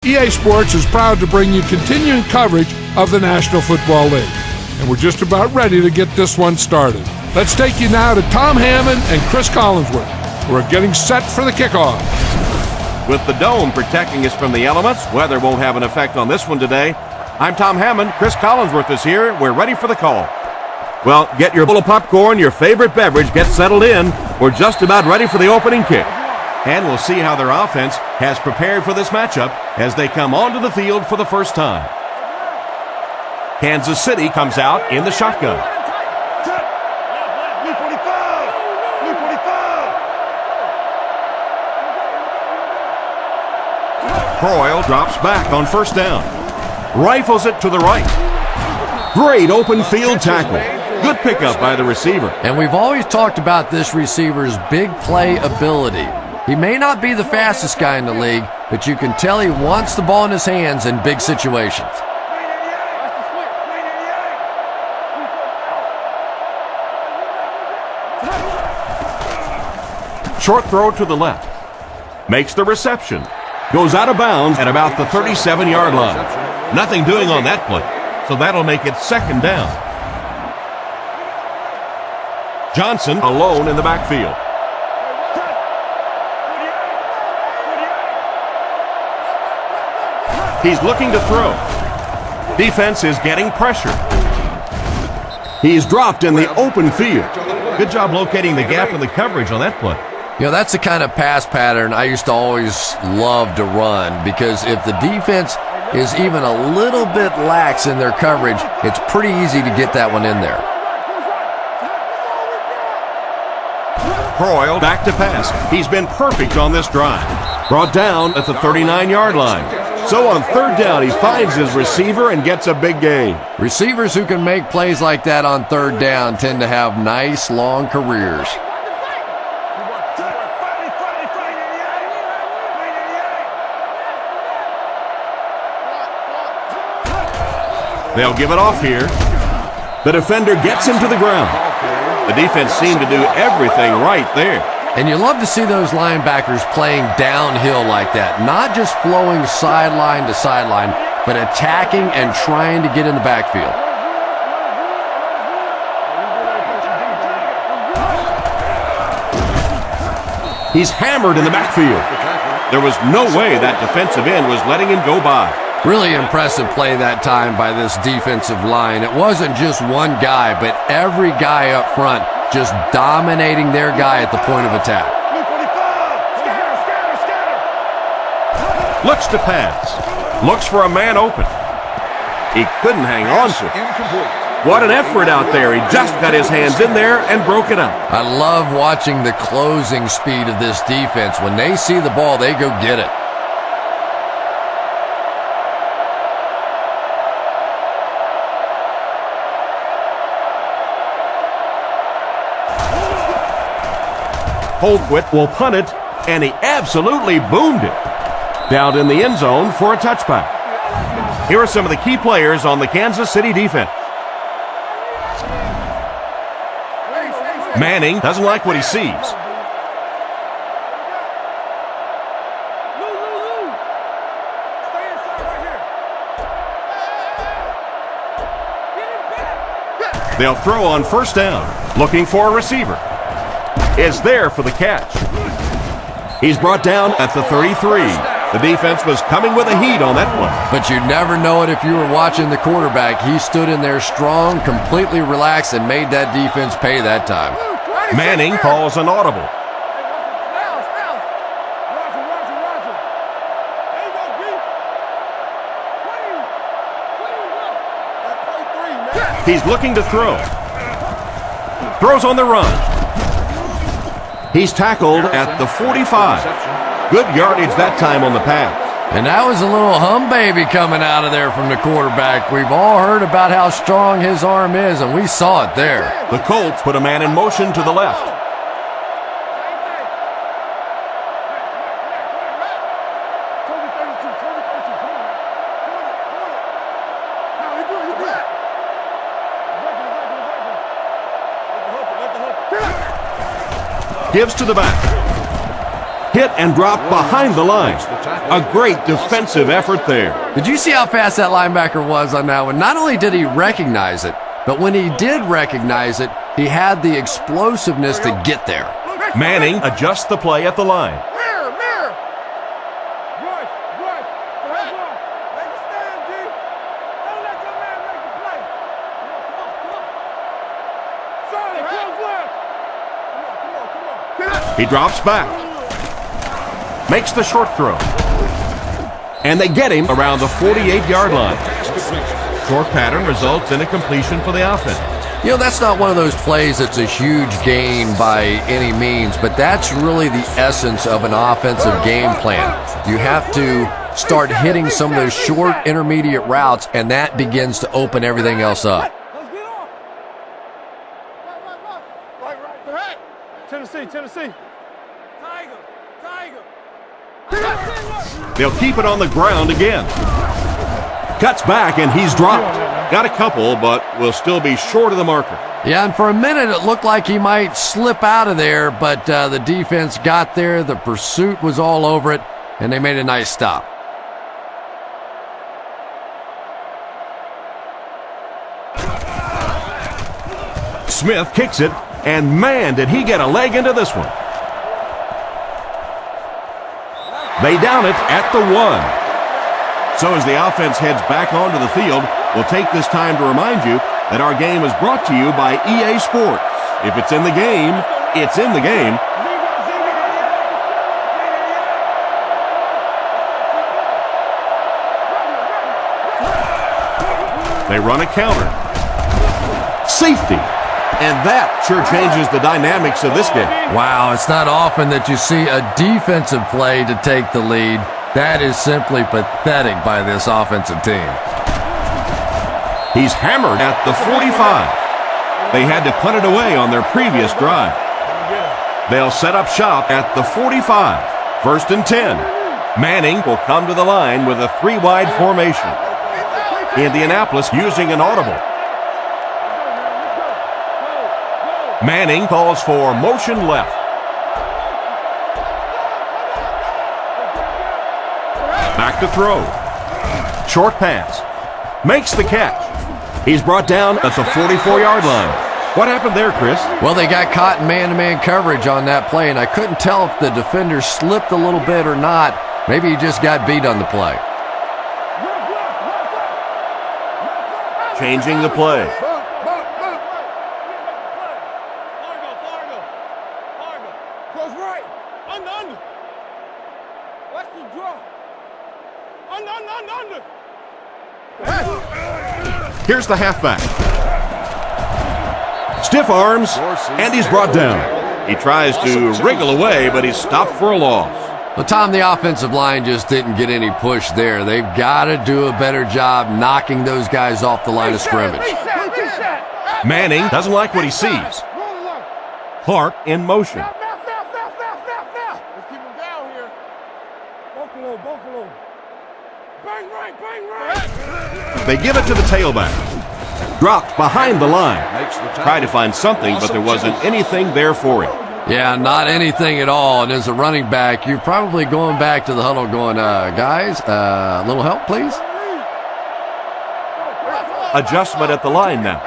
EA Sports is proud to bring you continuing coverage of the National Football League. And we're just about ready to get this one started. Let's take you now to Tom Hammond and Chris Collinsworth, who are getting set for the kickoff. With the dome protecting us from the elements, weather won't have an effect on this one today. I'm Tom Hammond. Chris Collinsworth is here. We're ready for the call. Well, get your bowl of popcorn, your favorite beverage, get settled in. We're just about ready for the opening kick. And we'll see how their offense has prepared for this matchup as they come onto the field for the first time. Kansas City comes out in the shotgun. Croyle drops back on first down. Rifles it to the right. Great open field tackle. Good pickup by the receiver. And we've always talked about this receiver's big play ability. He may not be the fastest guy in the league, but you can tell he wants the ball in his hands in big situations. Short throw to the left. Makes the reception. Goes out of bounds at about the 37-yard line. Nothing doing on that play, so that'll make it second down. Johnson alone in the backfield. He's looking to throw. Defense is getting pressure. He's dropped in the open field. Good job locating the gap in the coverage on that play. You know, that's the kind of pass pattern I used to always love to run, because if the defense is even a little bit lax in their coverage, it's pretty easy to get that one in there. Croyle back to pass. He's been perfect on this drive. Brought down at the 39-yard line. So on third down, he finds his receiver and gets a big gain. Receivers who can make plays like that on third down tend to have nice, long careers. They'll give it off here. The defender gets him to the ground. The defense seemed to do everything right there. And you love to see those linebackers playing downhill like that, not just flowing sideline to sideline, but attacking and trying to get in the backfield. He's hammered in the backfield. There was no way that defensive end was letting him go by. Really impressive play that time by this defensive line. It wasn't just one guy, but every guy up front just dominating their guy at the point of attack. Looks to pass. Looks for a man open. He couldn't hang on to it. What an effort out there. He just got his hands in there and broke it up. I love watching the closing speed of this defense. When they see the ball, they go get it. Holquist will punt it, and he absolutely boomed it. Down in the end zone for a touchback. Here are some of the key players on the Kansas City defense. Manning doesn't like what he sees. They'll throw on first down, looking for a receiver. Is there for the catch. He's brought down at the 33. The defense was coming with a heat on that play. But you'd never know it if you were watching the quarterback. He stood in there strong, completely relaxed, and made that defense pay that time. Manning calls an audible. He's looking to throw. Throws on the run. He's tackled at the 45. Good yardage that time on the pass. And that was a little hum baby coming out of there from the quarterback. We've all heard about how strong his arm is, and we saw it there. The Colts put a man in motion to the left. Gives to the back. Hit and drop behind the line. A great defensive effort there. Did you see how fast that linebacker was on that one? Not only did he recognize it, but when he did recognize it, he had the explosiveness to get there. Manning adjusts the play at the line. He drops back. Makes the short throw. And they get him around the 48-yard line. Short pattern results in a completion for the offense. You know, that's not one of those plays that's a huge gain by any means, but that's really the essence of an offensive game plan. You have to start hitting some of those short intermediate routes, and that begins to open everything else up. Tennessee. They'll keep it on the ground again. Cuts back, and he's dropped. Got a couple, but will still be short of the marker. Yeah, and for a minute it looked like he might slip out of there, but the defense got there. The pursuit was all over it, and they made a nice stop. Smith kicks it, and man, did he get a leg into this one. They down it at the 1. So as the offense heads back onto the field, we'll take this time to remind you that our game is brought to you by EA Sports. If it's in the game, it's in the game. They run a counter. Safety. And that sure changes the dynamics of this game. Wow, it's not often that you see a defensive play to take the lead. That is simply pathetic by this offensive team. He's hammered at the 45. They had to punt it away on their previous drive. They'll set up shop at the 45. 1st and 10. Manning will come to the line with a 3-wide formation. Indianapolis using an audible. Manning calls for motion left. Back to throw. Short pass. Makes the catch. He's brought down at the 44-yard line. What happened there, Chris? Well, they got caught in man-to-man coverage on that play, and I couldn't tell if the defender slipped a little bit or not. Maybe he just got beat on the play. Changing the play. Here's the halfback. Stiff arms, and he's brought down. He tries to wriggle away, but he's stopped for a loss. Well, Tom, the offensive line just didn't get any push there. They've got to do a better job knocking those guys off the line of scrimmage. Manning doesn't like what he sees. Clark in motion. Let's keep him down here. Buffalo. Bang right. They give it to the tailback. Dropped behind the line. Tried to find something, but there wasn't anything there for him. Yeah, not anything at all. And as a running back, you're probably going back to the huddle going, guys, a little help, please? Adjustment at the line now.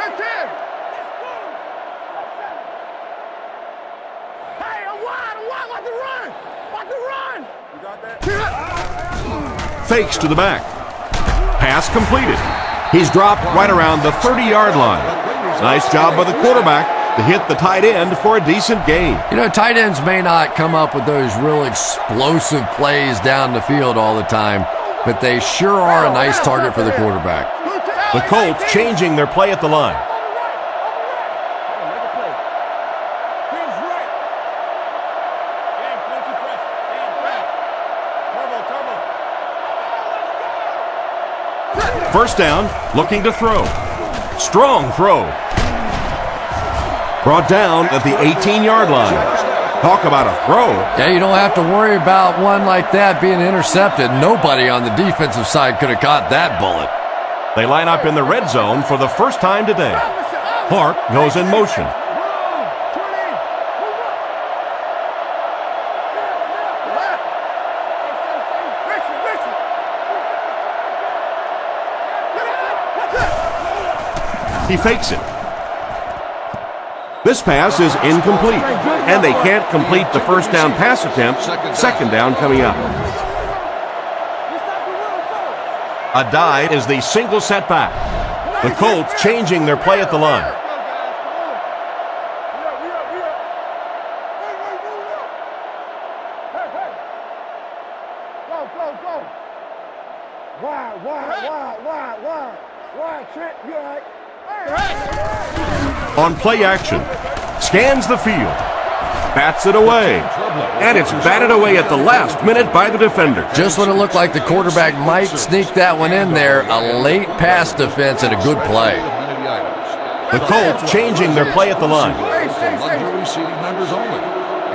Hey, I'm wide, like the run. You got that? Fakes to the back. Pass completed. He's dropped right around the 30-yard line. Nice job by the quarterback to hit the tight end for a decent gain. You know, tight ends may not come up with those real explosive plays down the field all the time, but they sure are a nice target for the quarterback. The Colts changing their play at the line. First down, looking to throw. Strong throw. Brought down at the 18-yard line. Talk about a throw. Yeah, you don't have to worry about one like that being intercepted. Nobody on the defensive side could have caught that bullet. They line up in the red zone for the first time today. Clark goes in motion. He fakes it. This pass is incomplete, and they can't complete the first down pass attempt. Second down coming up. A dive is the single setback. The Colts changing their play at the line. On play action, scans the field, bats it away, and it's batted away at the last minute by the defender. Just when it looked like the quarterback might sneak that one in there, a late pass defense and a good play. The Colts changing their play at the line. Luxury seating members only.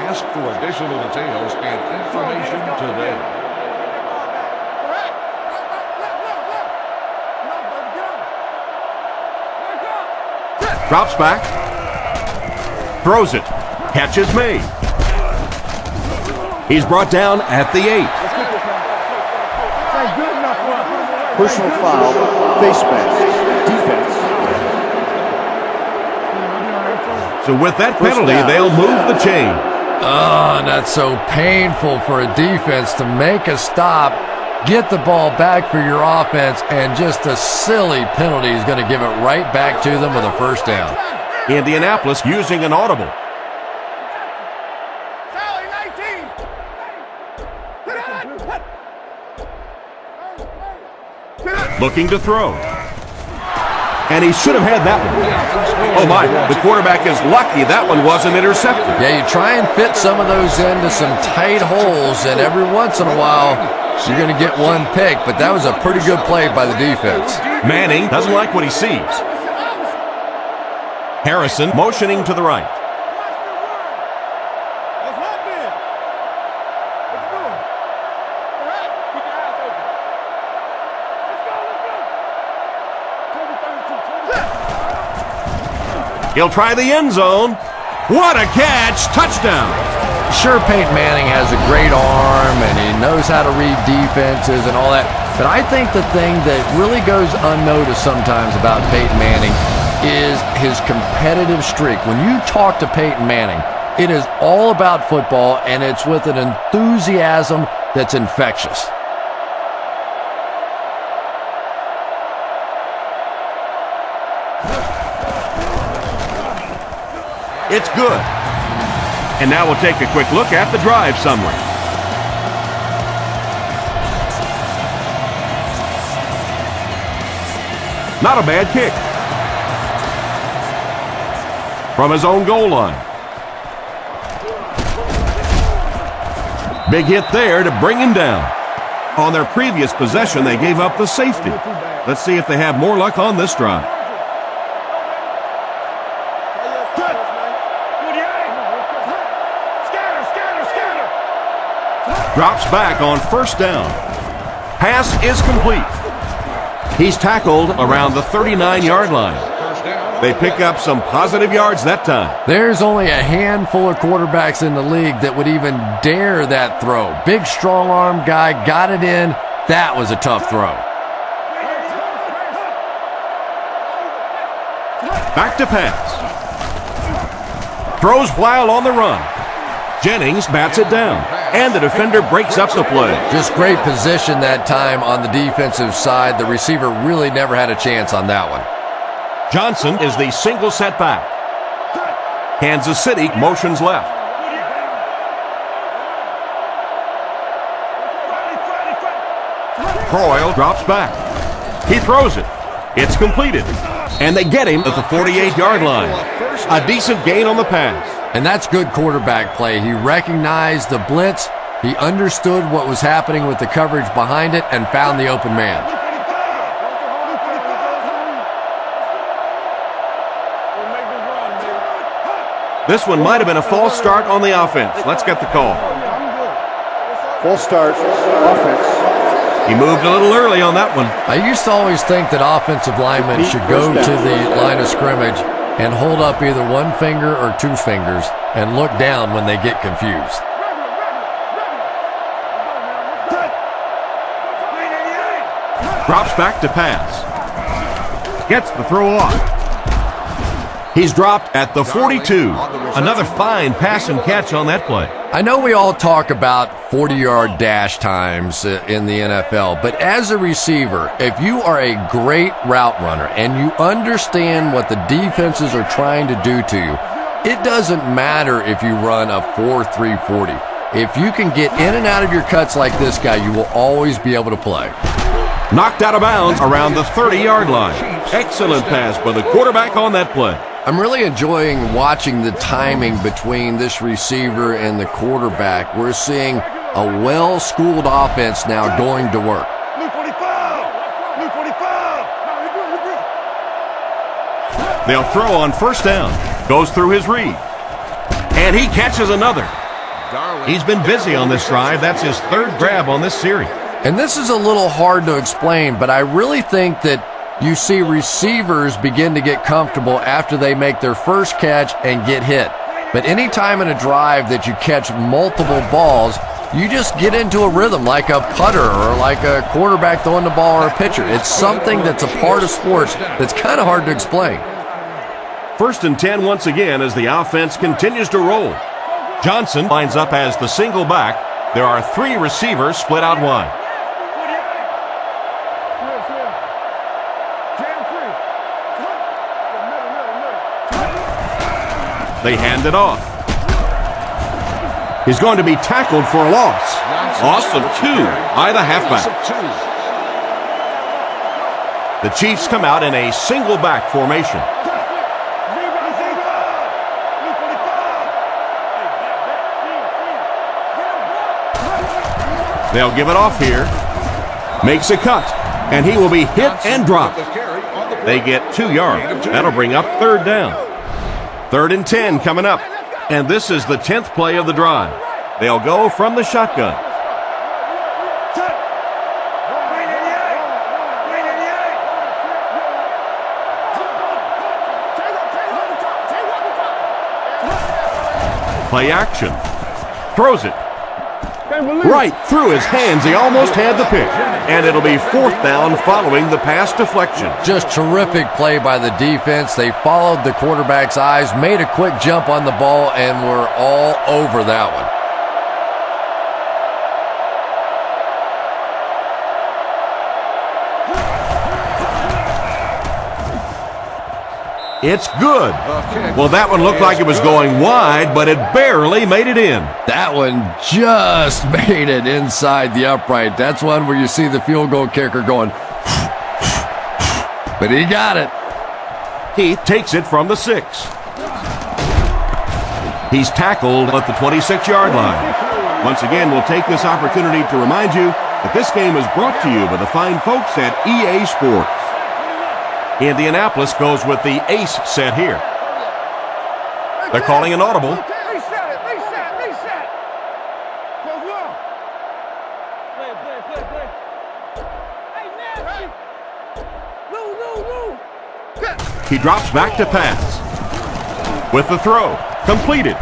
Ask for additional details and information today. Drops back. Throws it. Catch is made. He's brought down at the 8. Personal foul, face mask, defense. So with that penalty, they'll move the chain. Oh, and that's so painful for a defense to make a stop, get the ball back for your offense, and just a silly penalty is going to give it right back to them with a first down. Indianapolis using an audible. Looking to throw. And he should have had that one. Oh my, the quarterback is lucky that one wasn't intercepted. Yeah, you try and fit some of those into some tight holes, and every once in a while, you're going to get one pick, but that was a pretty good play by the defense. Manning doesn't like what he sees. Harrison motioning to the right. He'll try the end zone. What a catch! Touchdown! Sure, Peyton Manning has a great arm, and he knows how to read defenses and all that, but I think the thing that really goes unnoticed sometimes about Peyton Manning is his competitive streak. When you talk to Peyton Manning, it is all about football, and it's with an enthusiasm that's infectious. It's good. And now we'll take a quick look at the drive summary. Not a bad kick. From his own goal line. Big hit there to bring him down. On their previous possession, they gave up the safety. Let's see if they have more luck on this drive. Drops back on first down. Pass is complete. He's tackled around the 39-yard line. They pick up some positive yards that time. There's only a handful of quarterbacks in the league that would even dare that throw. Big, strong-arm guy got it in. That was a tough throw. Back to pass. Throws while on the run. Jennings bats it down, and the defender breaks up the play. Just great position that time on the defensive side. The receiver really never had a chance on that one. Johnson is the single setback. Kansas City motions left. Croyle drops back. He throws it. It's completed. And they get him at the 48-yard line. A decent gain on the pass. And that's good quarterback play. He recognized the blitz. He understood what was happening with the coverage behind it and found the open man. This one might have been a false start on the offense. Let's get the call. False start, offense. He moved a little early on that one. I used to always think that offensive linemen should go to the line of scrimmage and hold up either one finger or two fingers and look down when they get confused. Drops back to pass. Gets the throw off. He's dropped at the 42. Another fine pass and catch on that play. I know we all talk about 40-yard dash times in the NFL, but as a receiver, if you are a great route runner and you understand what the defenses are trying to do to you, it doesn't matter if you run a 4.3 40. If you can get in and out of your cuts like this guy, you will always be able to play. Knocked out of bounds around the 30-yard line. Excellent pass by the quarterback on that play. I'm really enjoying watching the timing between this receiver and the quarterback. We're seeing a well-schooled offense now going to work. Blue 45! Blue 45! They'll throw on first down. Goes through his read. And he catches another. He's been busy on this drive. That's his third grab on this series. And this is a little hard to explain, but I really think that you see receivers begin to get comfortable after they make their first catch and get hit. But any time in a drive that you catch multiple balls, you just get into a rhythm like a putter or like a quarterback throwing the ball or a pitcher. It's something that's a part of sports that's kind of hard to explain. 1st and 10 once again as the offense continues to roll. Johnson lines up as the single back. There are 3 receivers split out wide. They hand it off. He's going to be tackled for a loss. Loss of 2 by the halfback. The Chiefs come out in a single back formation. They'll give it off here. Makes a cut. And he will be hit and dropped. They get 2 yards. That'll bring up 3rd down. 3rd and 10 coming up. And this is the 10th play of the drive. They'll go from the shotgun. Play action. Throws it. Right through his hands. He almost had the pick. And it'll be 4th down following the pass deflection. Just terrific play by the defense. They followed the quarterback's eyes, made a quick jump on the ball, and were all over that one. It's good. Well, that one looked like it was going wide, but it barely made it in. That one just made it inside the upright. That's one where you see the field goal kicker going, but he got it. Heath takes it from the 6. He's tackled at the 26-yard line. Once again, we'll take this opportunity to remind you that this game is brought to you by the fine folks at EA Sports. Indianapolis goes with the ace set here. They're calling an audible. Reset it, reset. Close long. Play. Hey, man. Lou. He drops back to pass. With the throw. Completed.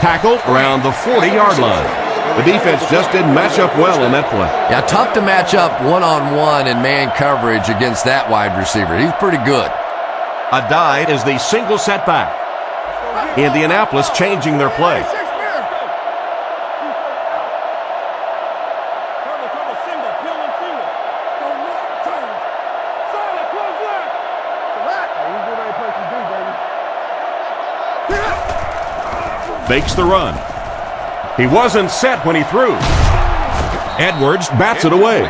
Tackled around the 40-yard line. The defense just didn't match up well on that play. Yeah, tough to match up one-on-one in man coverage against that wide receiver. He's pretty good. A dive is the single setback. Indianapolis changing their play. Fakes the run. He wasn't set when he threw. Edwards bats it away.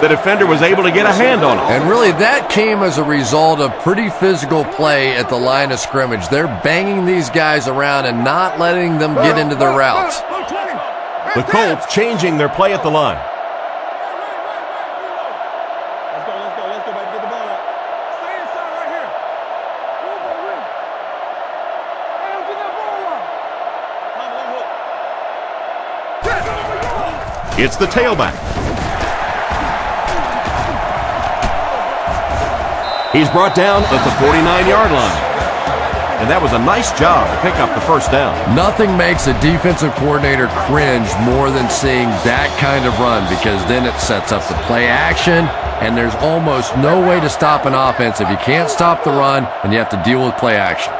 The defender was able to get a hand on it. And really, that came as a result of pretty physical play at the line of scrimmage. They're banging these guys around and not letting them get into their routes. The Colts changing their play at the line. Let's go, baby. Get the ball up. Stay inside right here. Hey, get that ball up. It's the tailback. He's brought down at the 49-yard line. And that was a nice job to pick up the first down. Nothing makes a defensive coordinator cringe more than seeing that kind of run, because then it sets up the play action and there's almost no way to stop an offense if you can't stop the run and you have to deal with play action.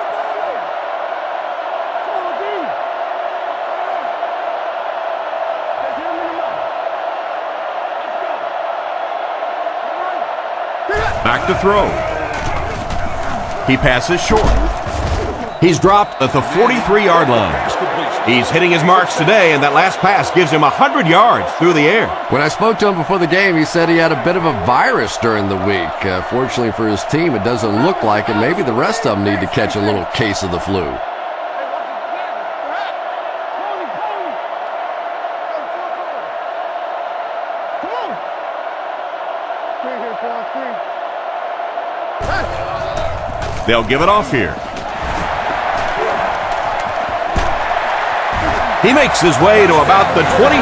Back to throw. He passes short. He's dropped at the 43-yard line. He's hitting his marks today, and that last pass gives him 100 yards through the air. When I spoke to him before the game, he said he had a bit of a virus during the week. Fortunately for his team, it doesn't look like it. Maybe the rest of them need to catch a little case of the flu. They'll give it off here. He makes his way to about the 22.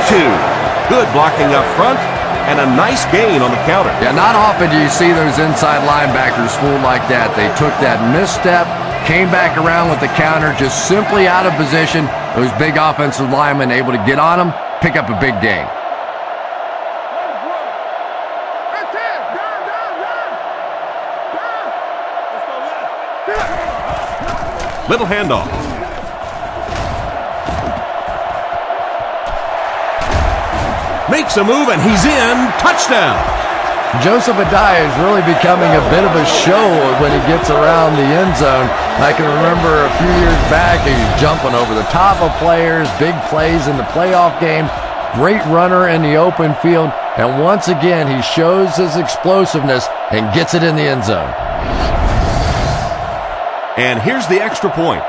Good blocking up front and a nice gain on the counter. Yeah, not often do you see those inside linebackers fooled like that. They took that misstep, came back around with the counter, just simply out of position. Those big offensive linemen able to get on them, pick up a big gain. Little handoff. Makes a move, and he's in. Touchdown. Joseph Adai is really becoming a bit of a show when he gets around the end zone. I can remember a few years back, he's jumping over the top of players, big plays in the playoff game, great runner in the open field, and once again, he shows his explosiveness and gets it in the end zone. And here's the extra point.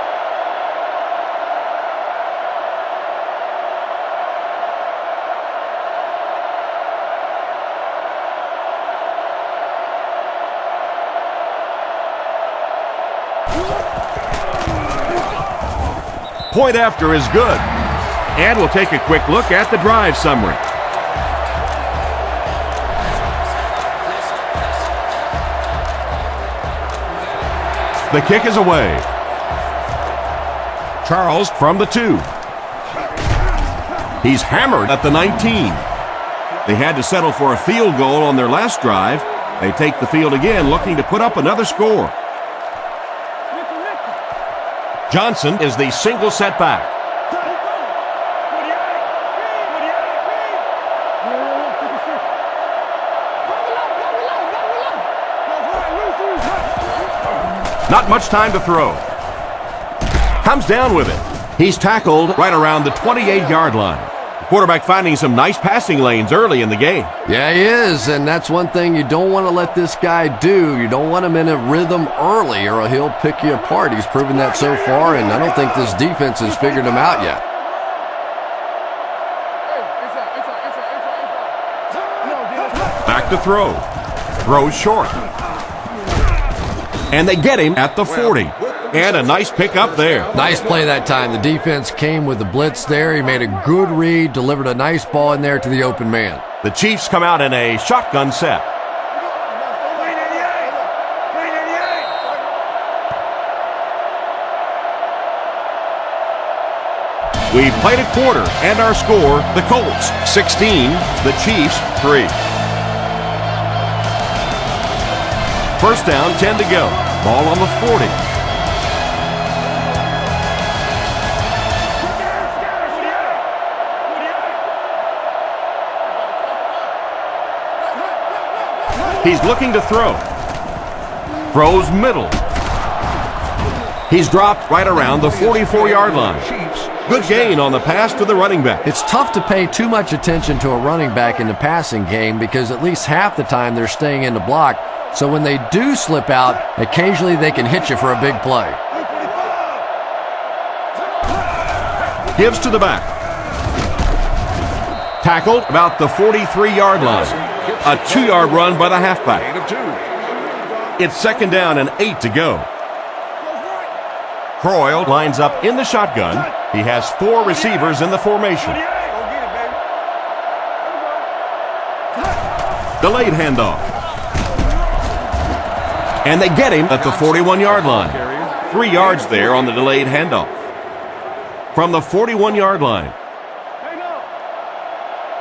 Point after is good. And we'll take a quick look at the drive summary. The kick is away. Charles from the 2. He's hammered at the 19. They had to settle for a field goal on their last drive. They take the field again, looking to put up another score. Johnson is the single setback. Not much time to throw. Comes down with it. He's tackled right around the 28-yard line. The quarterback finding some nice passing lanes early in the game. Yeah, he is, and that's one thing you don't want to let this guy do. You don't want him in a rhythm early, or he'll pick you apart. He's proven that so far, and I don't think this defense has figured him out yet. Back to throw. Throws short. And they get him at the 40. And a nice pick up there. Nice play that time. The defense came with the blitz there. He made a good read, delivered a nice ball in there to the open man. The Chiefs come out in a shotgun set. We've played a quarter, and our score, the Colts 16, the Chiefs 3. First down, 10 to go. Ball on the 40. He's looking to throw. Throws middle. He's dropped right around the 44-yard line. Good gain on the pass to the running back. It's tough to pay too much attention to a running back in the passing game because at least half the time they're staying in the block. So when they do slip out, occasionally they can hit you for a big play. Gives to the back. Tackled about the 43-yard line. A 2-yard run by the halfback. It's second down and 8 to go. Croyle lines up in the shotgun. He has 4 receivers in the formation. Delayed handoff. And they get him at the 41-yard line. 3 yards there on the delayed handoff. From the 41-yard line.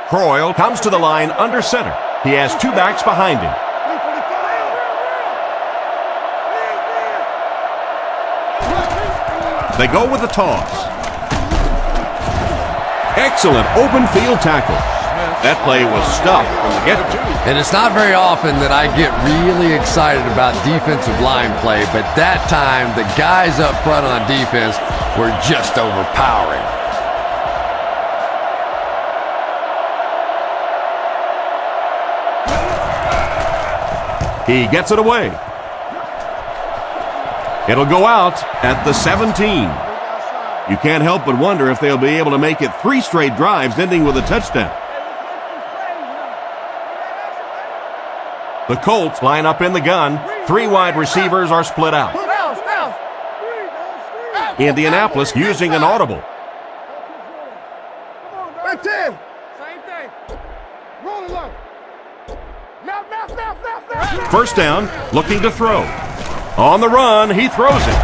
Croyle comes to the line under center. He has two backs behind him. They go with the toss. Excellent open field tackle. That play was stuffed from the get-go. And it's not very often that I get really excited about defensive line play, but that time the guys up front on defense were just overpowering. He gets it away. It'll go out at the 17. You can't help but wonder if they'll be able to make it 3 straight drives ending with a touchdown. The Colts line up in the gun. 3 wide receivers are split out. Indianapolis using an audible. Same thing. Roll it up. Left. First down, looking to throw. On the run, he throws it.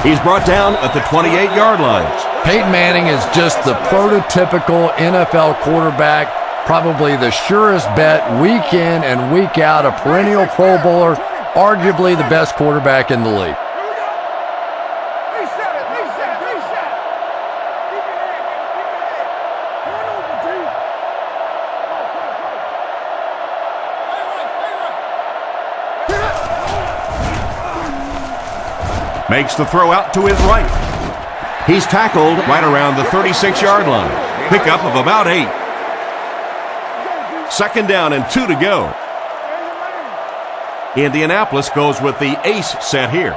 He's brought down at the 28-yard line. Peyton Manning is just the prototypical NFL quarterback, probably the surest bet week in and week out, a perennial Pro Bowler, arguably the best quarterback in the league. Makes the throw out to his right. He's tackled right around the 36-yard line. Pickup of about 8. Second down and 2 to go. Indianapolis goes with the ace set here.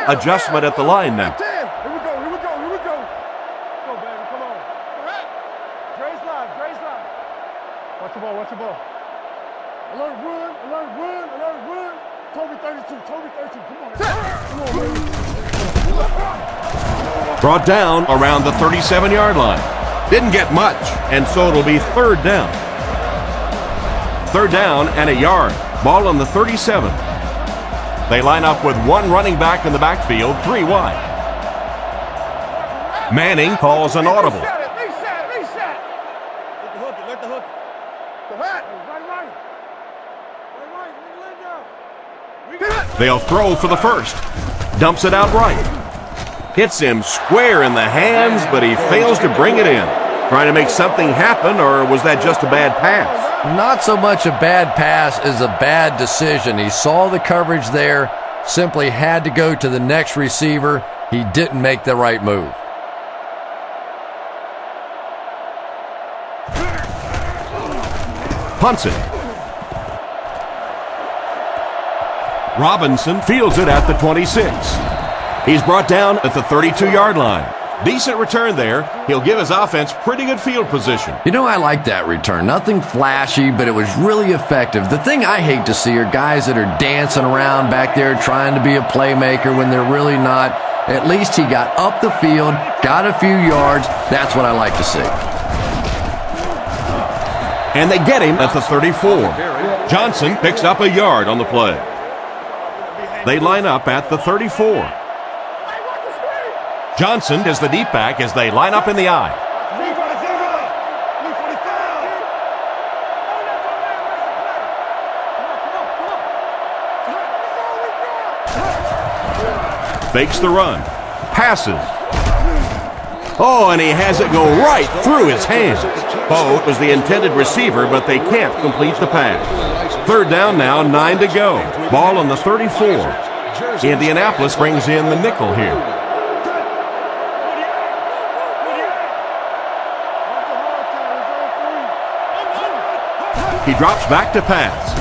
Adjustment at the line now. Here we go. Come on, baby, come on. Dre's live. Watch the ball. Alert, run. Toby 32, come on. Brought down around the 37-yard line. Didn't get much, and so it'll be third down. Third down and a yard. Ball on the 37. They line up with 1 running back in the backfield, 3 wide. Manning calls an audible. Reset. Let the hook. Right. They'll throw for the first. Dumps it out right. Hits him square in the hands, but he fails to bring it in. Trying to make something happen, or was that just a bad pass? Not so much a bad pass as a bad decision. He saw the coverage there, simply had to go to the next receiver. He didn't make the right move. Punts it. Robinson fields it at the 26. He's brought down at the 32-yard line. Decent return there. He'll give his offense pretty good field position. You know, I like that return. Nothing flashy, but it was really effective. The thing I hate to see are guys that are dancing around back there trying to be a playmaker when they're really not. At least he got up the field, got a few yards. That's what I like to see. And they get him at the 34. Johnson picks up a yard on the play. They line up at the 34. Johnson is the deep back as they line up in the I. Fakes the run. Passes. Oh, and he has it go right through his hands. Poe was the intended receiver, but they can't complete the pass. Third down now, 9 to go. Ball on the 34. Indianapolis brings in the nickel here. He drops back to pass.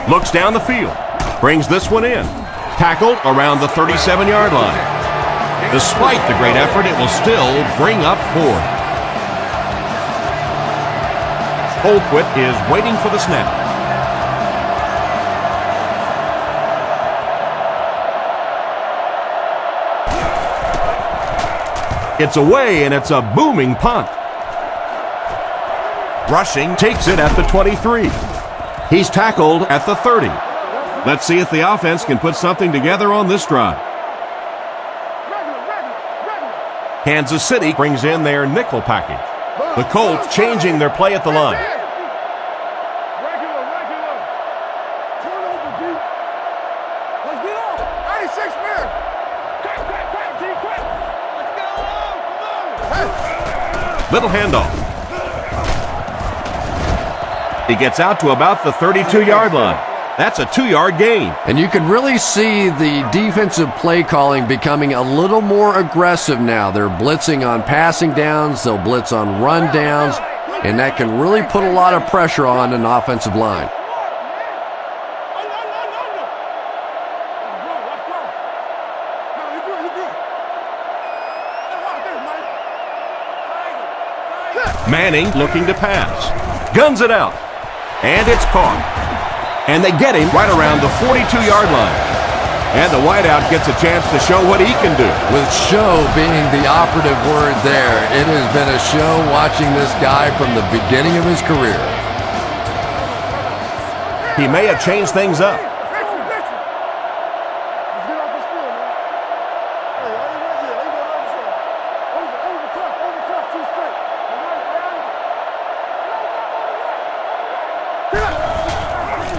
Looks down the field. Brings this one in. Tackled around the 37-yard line. Despite the great effort, it will still bring up 4. Colquitt is waiting for the snap. It's away, and it's a booming punt. Rushing takes it at the 23. He's tackled at the 30. Let's see if the offense can put something together on this drive. Kansas City brings in their nickel package. The Colts changing their play at the line. Regular. Turn over, D. Let's get on. 96 men. Quick, D, quick. Let's go. Come on. Little handoff. He gets out to about the 32-yard line. That's a 2-yard gain. And you can really see the defensive play calling becoming a little more aggressive now. They're blitzing on passing downs, they'll blitz on run downs, and that can really put a lot of pressure on an offensive line. Manning looking to pass. Guns it out. And it's caught. And they get him right around the 42-yard line. And the wideout gets a chance to show what he can do. With show being the operative word there, it has been a show watching this guy from the beginning of his career. He may have changed things up.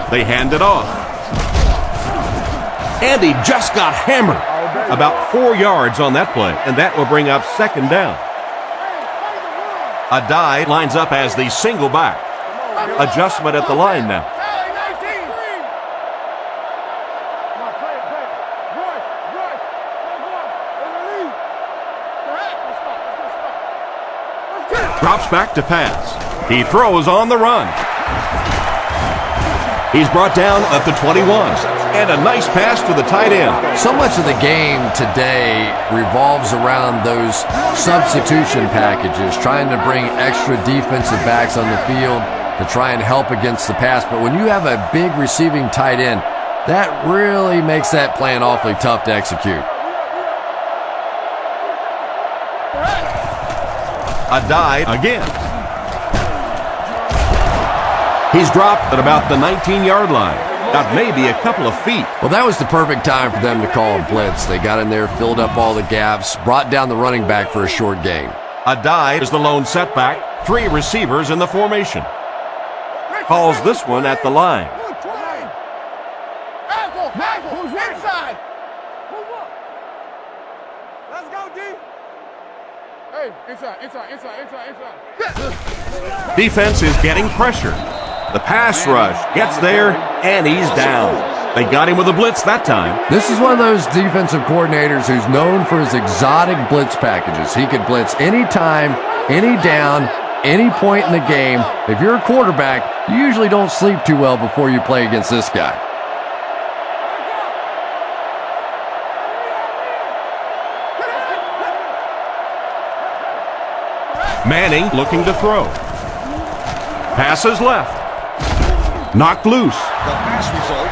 They hand it off. And he just got hammered. About 4 yards on that play, and that will bring up second down. Adai lines up as the single back. Adjustment at the line now. Drops back to pass. He throws on the run. He's brought down at the 21. And a nice pass to the tight end. So much of the game today revolves around those substitution packages, trying to bring extra defensive backs on the field to try and help against the pass. But when you have a big receiving tight end, that really makes that plan awfully tough to execute. Adai again. He's dropped at about the 19-yard line. Got maybe a couple of feet. Well, that was the perfect time for them to call a blitz. They got in there, filled up all the gaps, brought down the running back for a short gain. Adai is the lone setback. 3 receivers in the formation. Calls this one at the line. Who's inside? Let's go, D. Hey, inside. Defense is getting pressure. The pass rush gets there, and he's down. They got him with a blitz that time. This is one of those defensive coordinators who's known for his exotic blitz packages. He could blitz any time, any down, any point in the game. If you're a quarterback, you usually don't sleep too well before you play against this guy. Manning looking to throw. Passes left. Knocked loose.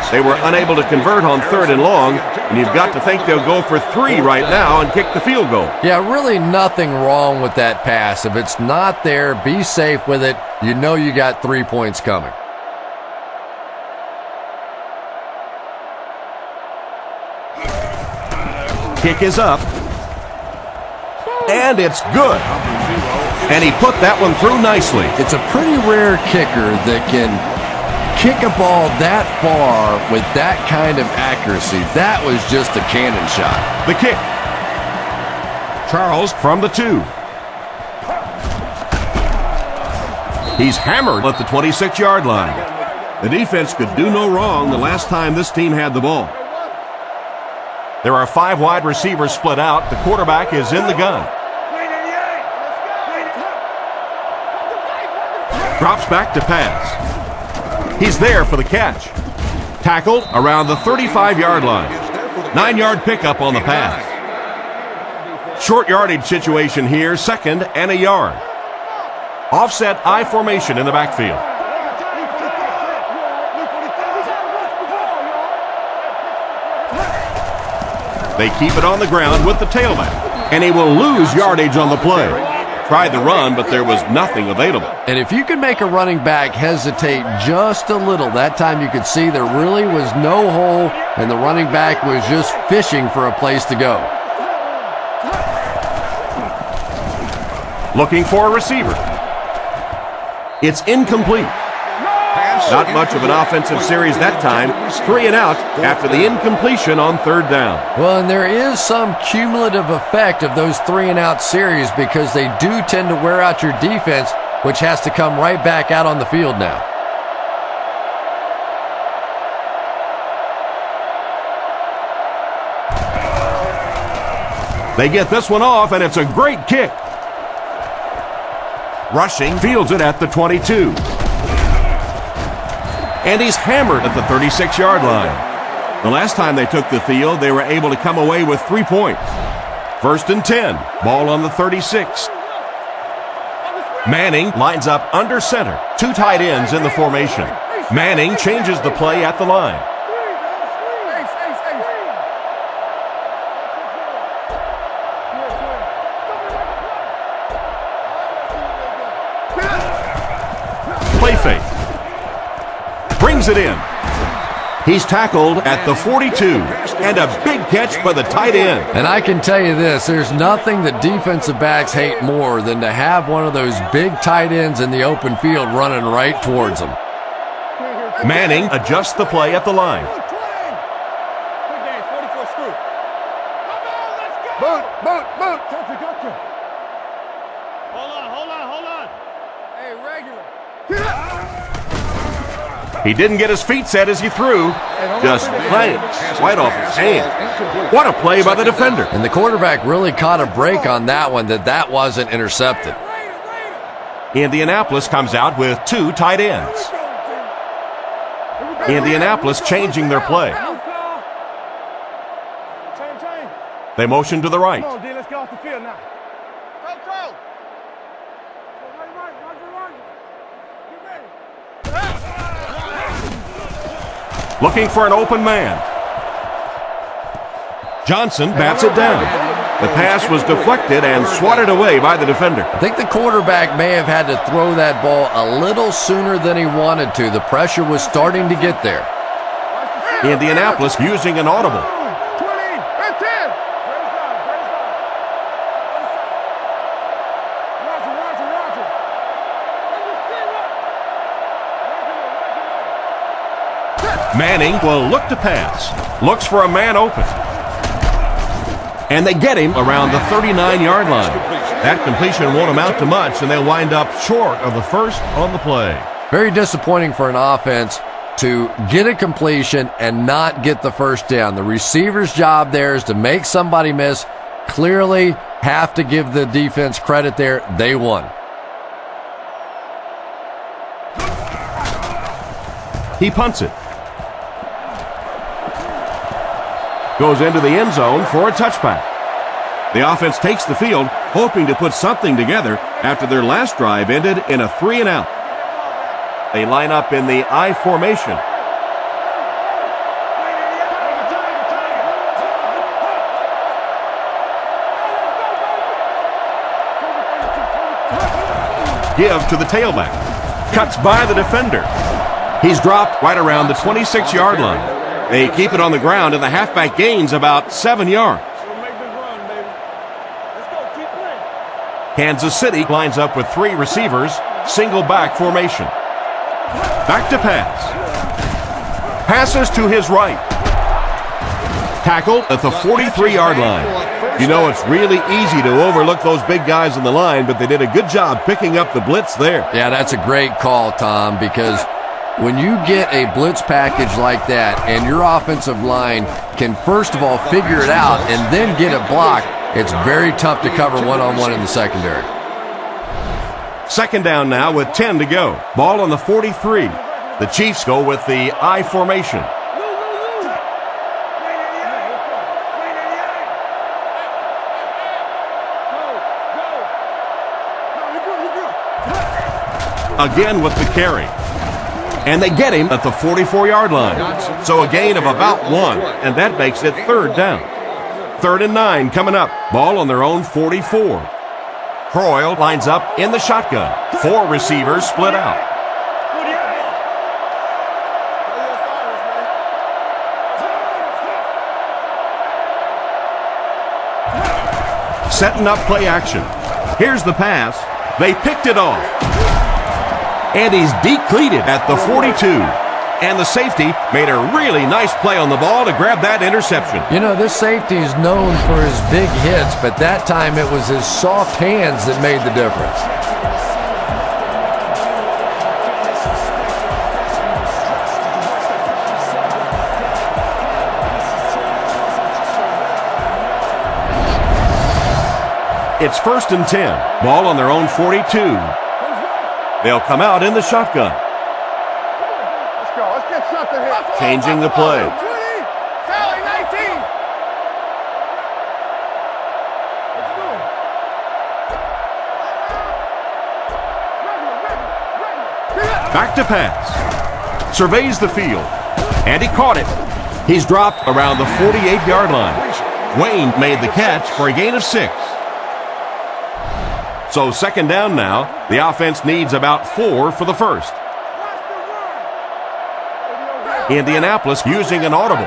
They were unable to convert on 3rd and long, and you've got to think they'll go for 3 right now and kick the field goal. Yeah, really nothing wrong with that pass. If it's not there, be safe with it. You know you got 3 points coming. Kick is up. And it's good. And he put that one through nicely. It's a pretty rare kicker that can kick a ball that far with that kind of accuracy. That was just a cannon shot. The kick. Charles from the 2. He's hammered at the 26-yard line. The defense could do no wrong the last time this team had the ball. There are 5 wide receivers split out. The quarterback is in the gun. Drops back to pass. He's there for the catch. Tackled around the 35-yard line. 9-yard pickup on the pass. Short yardage situation here, 2nd and a yard. Offset I formation in the backfield. They keep it on the ground with the tailback, and he will lose yardage on the play. Tried the run, but there was nothing available. And if you can make a running back hesitate just a little, that time you could see there really was no hole, and the running back was just fishing for a place to go. Looking for a receiver. It's incomplete. Not much of an offensive series that time. 3 and out after the incompletion on third down. Well, and there is some cumulative effect of those 3 and out series because they do tend to wear out your defense, which has to come right back out on the field now. They get this one off, and it's a great kick. Rushing fields it at the 22. And he's hammered at the 36-yard line. The last time they took the field, they were able to come away with 3 points. 1st and 10, ball on the 36. Manning lines up under center. 2 tight ends in the formation. Manning changes the play at the line. Play fake. Brings it in. He's tackled at the 42, and a big catch by the tight end. And I can tell you this, there's nothing that defensive backs hate more than to have one of those big tight ends in the open field running right towards them. Manning adjusts the play at the line. Boot. Gotcha. Hold on. Hey, regular. He didn't get his feet set as he threw. Just glanced right off his hand. What a play by the defender. And the quarterback really caught a break on that one, that wasn't intercepted. Indianapolis comes out with 2 tight ends. Indianapolis changing their play. They motion to the right. Come on, D, let's get off the field now. Go. Looking for an open man. Johnson bats it down. The pass was deflected and swatted away by the defender. I think the quarterback may have had to throw that ball a little sooner than he wanted to. The pressure was starting to get there. Indianapolis using an audible. 20 and 10. Manning will look to pass. Looks for a man open. And they get him around the 39-yard line. That completion won't amount to much, and they'll wind up short of the first on the play. Very disappointing for an offense to get a completion and not get the first down. The receiver's job there is to make somebody miss. Clearly have to give the defense credit there. They won. He punts it. Goes into the end zone for a touchback. The offense takes the field, hoping to put something together after their last drive ended in a 3 and out. They line up in the I formation. Give to the tailback. Cuts by the defender. He's dropped right around the 26-yard line. They keep it on the ground, and the halfback gains about 7 yards. Kansas City lines up with 3 receivers, single back formation. Back to pass. Passes to his right. Tackled at the 43-yard line. You know, it's really easy to overlook those big guys in the line, but they did a good job picking up the blitz there. Yeah, that's a great call, Tom, because when you get a blitz package like that and your offensive line can first of all figure it out and then get it blocked, it's very tough to cover one-on-one in the secondary. Second down now with 10 to go. Ball on the 43. The Chiefs go with the I formation. Again with the carry. And they get him at the 44-yard line. So a gain of about 1, and that makes it 3rd down. 3rd and 9 coming up. Ball on their own 44. Croyle lines up in the shotgun. 4 receivers split out. Setting up play action. Here's the pass. They picked it off. And he's decleated at the 42. And the safety made a really nice play on the ball to grab that interception. You know, this safety is known for his big hits, but that time it was his soft hands that made the difference. It's 1st and 10. Ball on their own 42. They'll come out in the shotgun. Let's go. Let's get something here. Changing the play. 20. Sally, 19. Let's do it. Back to pass. Surveys the field. And he caught it. He's dropped around the 48-yard line. Wayne made the catch for a gain of 6. So 2nd down now. The offense needs about 4 for the first. Indianapolis using an audible.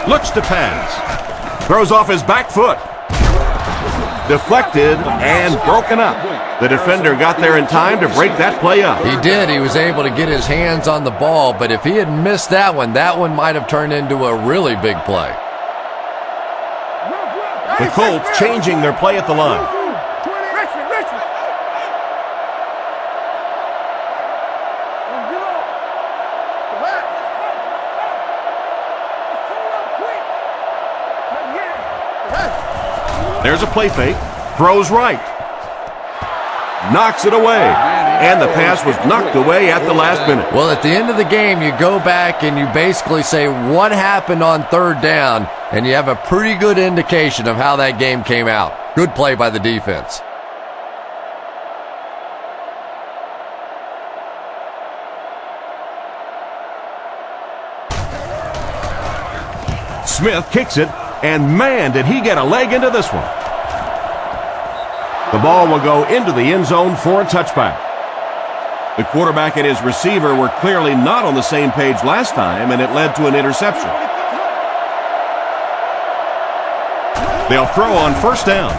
Looks to pass. Throws off his back foot. Deflected and broken up. The defender got there in time to break that play up. He did. He was able to get his hands on the ball, but if he had missed that one might have turned into a really big play. The Colts changing their play at the line. There's a play fake. Throws right. Knocks it away. And the pass was knocked away at the last minute. Well, at the end of the game, you go back and you basically say what happened on 3rd down, and you have a pretty good indication of how that game came out. Good play by the defense. Smith kicks it, and man, did he get a leg into this one. The ball will go into the end zone for a touchback. The quarterback and his receiver were clearly not on the same page last time, and it led to an interception. They'll throw on 1st down.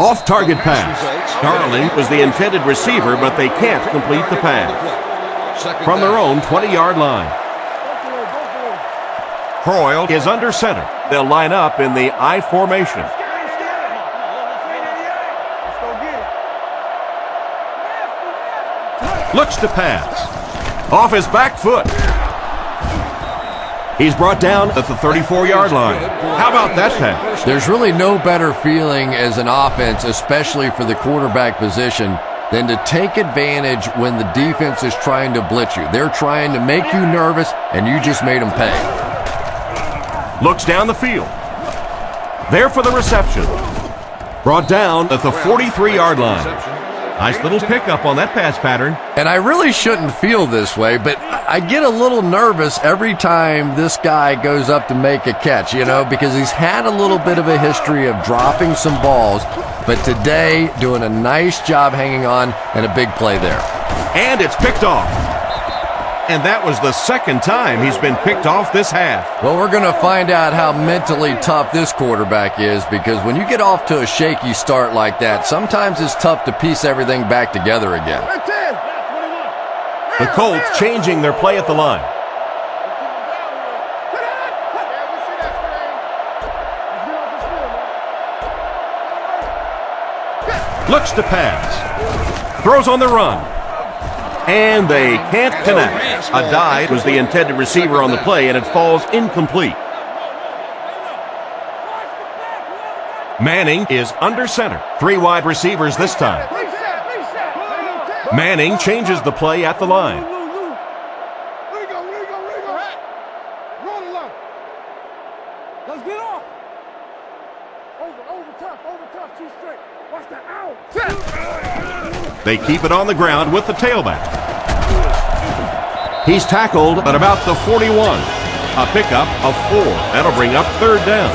Off-target pass. Darling was the intended receiver, but they can't complete the pass. From their own 20-yard line. Croyle is under center. They'll line up in the I formation. Looks to pass. Off his back foot. He's brought down at the 34-yard line. How about that pass? There's really no better feeling as an offense, especially for the quarterback position, than to take advantage when the defense is trying to blitz you. They're trying to make you nervous, and you just made them pay. Looks down the field. There for the reception. Brought down at the 43-yard line. Nice little pickup on that pass pattern. And I really shouldn't feel this way, but I get a little nervous every time this guy goes up to make a catch, you know, because he's had a little bit of a history of dropping some balls, but today doing a nice job hanging on and a big play there. And it's picked off. And that was the 2nd time he's been picked off this half. Well, we're going to find out how mentally tough this quarterback is, because when you get off to a shaky start like that, sometimes it's tough to piece everything back together again. The Colts changing their play at the line. Looks to pass. Throws on the run. And they can't connect. A dive was the intended receiver on the play, and it falls incomplete. Manning is under center. 3 wide receivers this time. Manning changes the play at the line. Let's get off. Over top, 2 straight. Watch that out. They keep it on the ground with the tailback. He's tackled at about the 41. A pickup of 4. That'll bring up 3rd down.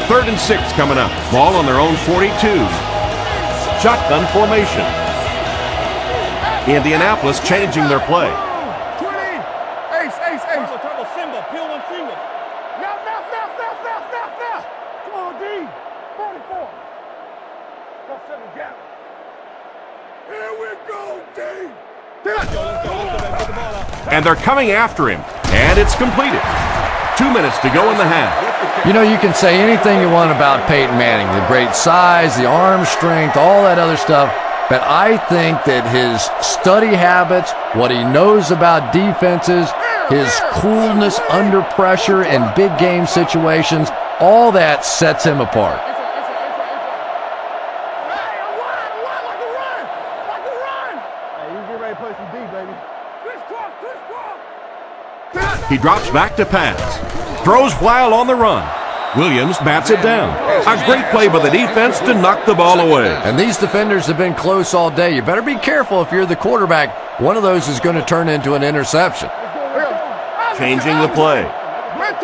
3rd and 6 coming up. Ball on their own 42. Shotgun formation. Indianapolis changing their play. Turbo, Simba, peel one finger. Now. Come on, D. 44. Let's set the gap. Here we go, D. And they're coming after him, and it's completed. 2 minutes to go in the half. You know, you can say anything you want about Peyton Manning, the great size, the arm strength, all that other stuff, but I think that his study habits, what he knows about defenses, his coolness under pressure in big game situations, all that sets him apart. He drops back to pass. Throws while on the run. Williams bats it down. A great play by the defense to knock the ball away. And these defenders have been close all day. You better be careful if you're the quarterback. One of those is going to turn into an interception. Changing the play. Let's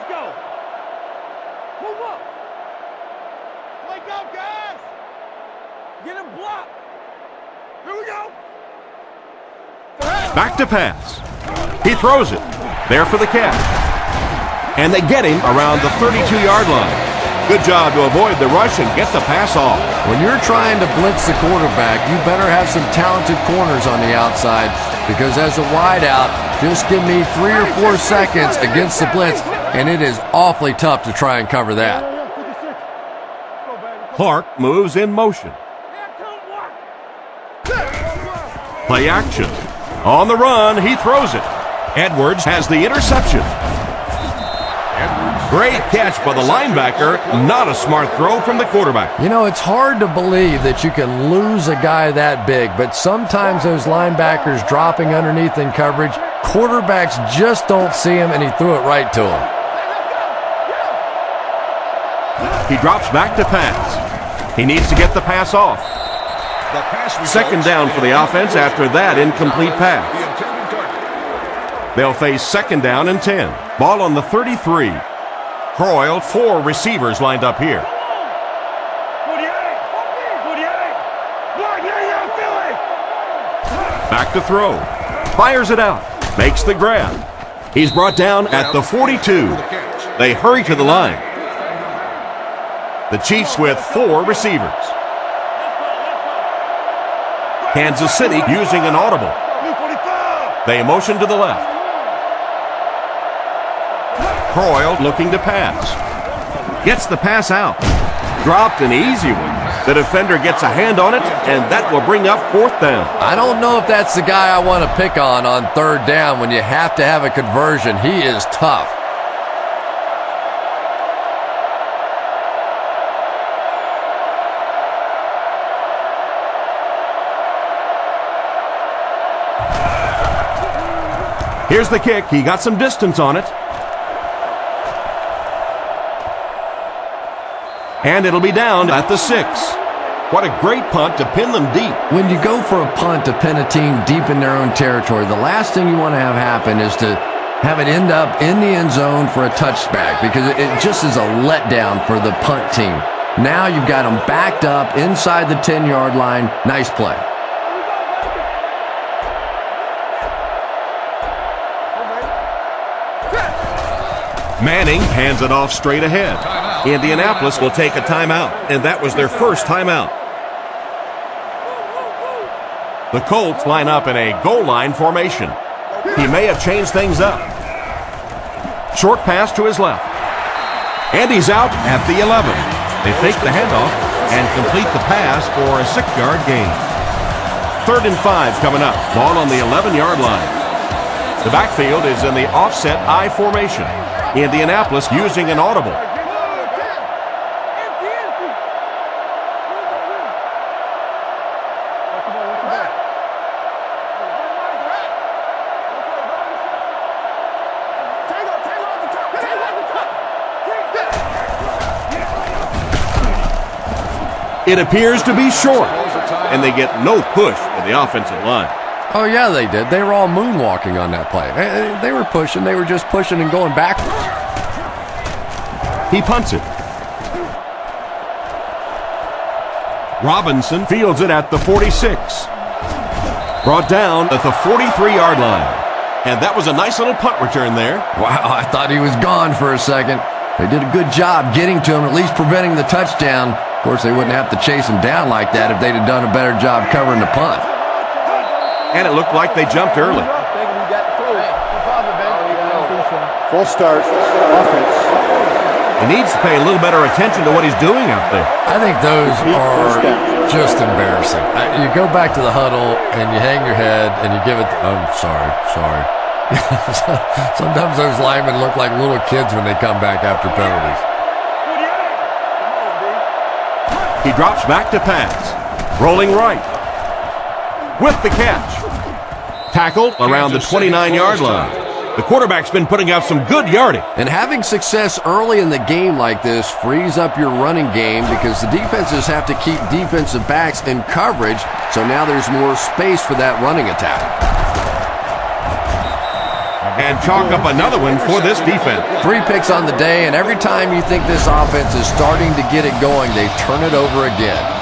go. Move up. Wake up, guys. Get him blocked. Here we go. Back to pass. He throws it. There for the catch. And they get him around the 32-yard line. Good job to avoid the rush and get the pass off. When you're trying to blitz the quarterback, you better have some talented corners on the outside, because as a wideout, just give me 3 or 4 seconds against the blitz, and it is awfully tough to try and cover that. Clark moves in motion. Play action. On the run, he throws it. Edwards has the interception. Great catch by the linebacker. Not a smart throw from the quarterback. You know, it's hard to believe that you can lose a guy that big, but sometimes those linebackers dropping underneath in coverage, quarterbacks just don't see him, and he threw it right to him. He drops back to pass. He needs to get the pass off. Second down for the offense after that incomplete pass. They'll face second down and 10. Ball on the 33. Croyle, 4 receivers lined up here. Back to throw. Fires it out. Makes the grab. He's brought down at the 42. They hurry to the line. The Chiefs with 4 receivers. Kansas City using an audible. They motion to the left. Croyle looking to pass. Gets the pass out. Dropped an easy one. The defender gets a hand on it, and that will bring up 4th down. I don't know if that's the guy I want to pick on 3rd down when you have to have a conversion. He is tough. Here's the kick. He got some distance on it. And it'll be down at the 6. What a great punt to pin them deep. When you go for a punt to pin a team deep in their own territory, the last thing you want to have happen is to have it end up in the end zone for a touchback, because it just is a letdown for the punt team. Now you've got them backed up inside the 10-yard line. Nice play. Manning hands it off straight ahead. Indianapolis will take a timeout, and that was their first timeout. The Colts line up in a goal line formation. He may have changed things up. Short pass to his left. And he's out at the 11. They fake the handoff and complete the pass for a 6-yard gain. 3rd and 5 coming up. Ball on the 11-yard line. The backfield is in the offset I formation. Indianapolis using an audible. It appears to be short, and they get no push for the offensive line. Oh, yeah, they did. They were all moonwalking on that play. They were pushing. They were just pushing and going backwards. He punts it. Robinson fields it at the 46. Brought down at the 43-yard line. And that was a nice little punt return there. Wow, I thought he was gone for a second. They did a good job getting to him, at least preventing the touchdown. Of course, they wouldn't have to chase him down like that if they'd have done a better job covering the punt. And it looked like they jumped early. Full start, offense. He needs to pay a little better attention to what he's doing out there. I think those are just embarrassing. You go back to the huddle and you hang your head and you give it, sorry. Sometimes those linemen look like little kids when they come back after penalties. He drops back to pass. Rolling right. With the catch. Tackled around the 29-yard line. The quarterback's been putting out some good yardage. And having success early in the game like this frees up your running game because the defenses have to keep defensive backs in coverage, so now there's more space for that running attack. And chalk up another one for this defense. 3 picks on the day, and every time you think this offense is starting to get it going, they turn it over again.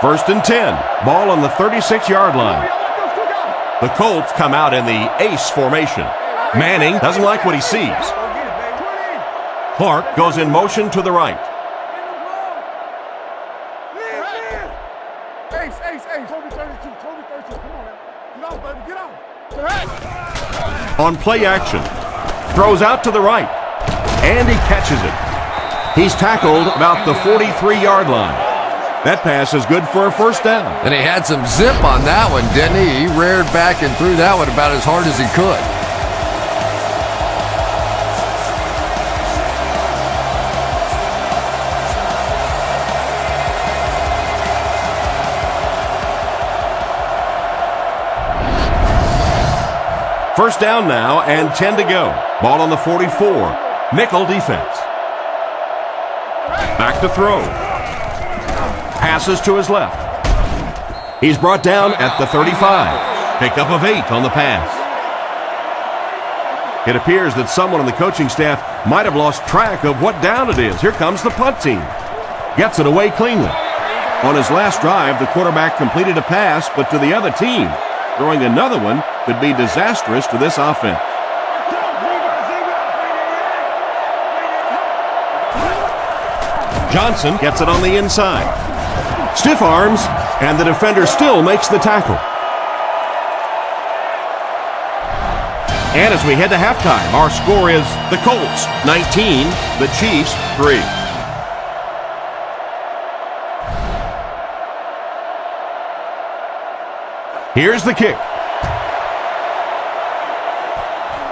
First and 10. Ball on the 36-yard line. The Colts come out in the ace formation. Manning doesn't like what he sees. Clark goes in motion to the right. On play action. Throws out to the right. And he catches it. He's tackled about the 43-yard line. That pass is good for a first down. And he had some zip on that one, didn't he? He reared back and threw that one about as hard as he could. First down now and 10 to go. Ball on the 44. Nickel defense. Back to throw. Passes to his left. He's brought down at the 35. Pickup of 8 on the pass. It appears that someone on the coaching staff might have lost track of what down it is. Here comes the punt team. Gets it away cleanly. On his last drive, the quarterback completed a pass, but to the other team. Throwing another one could be disastrous to this offense. Johnson gets it on the inside. Stiff arms, and the defender still makes the tackle. And as we head to halftime, our score is the Colts 19, the Chiefs 3. Here's the kick.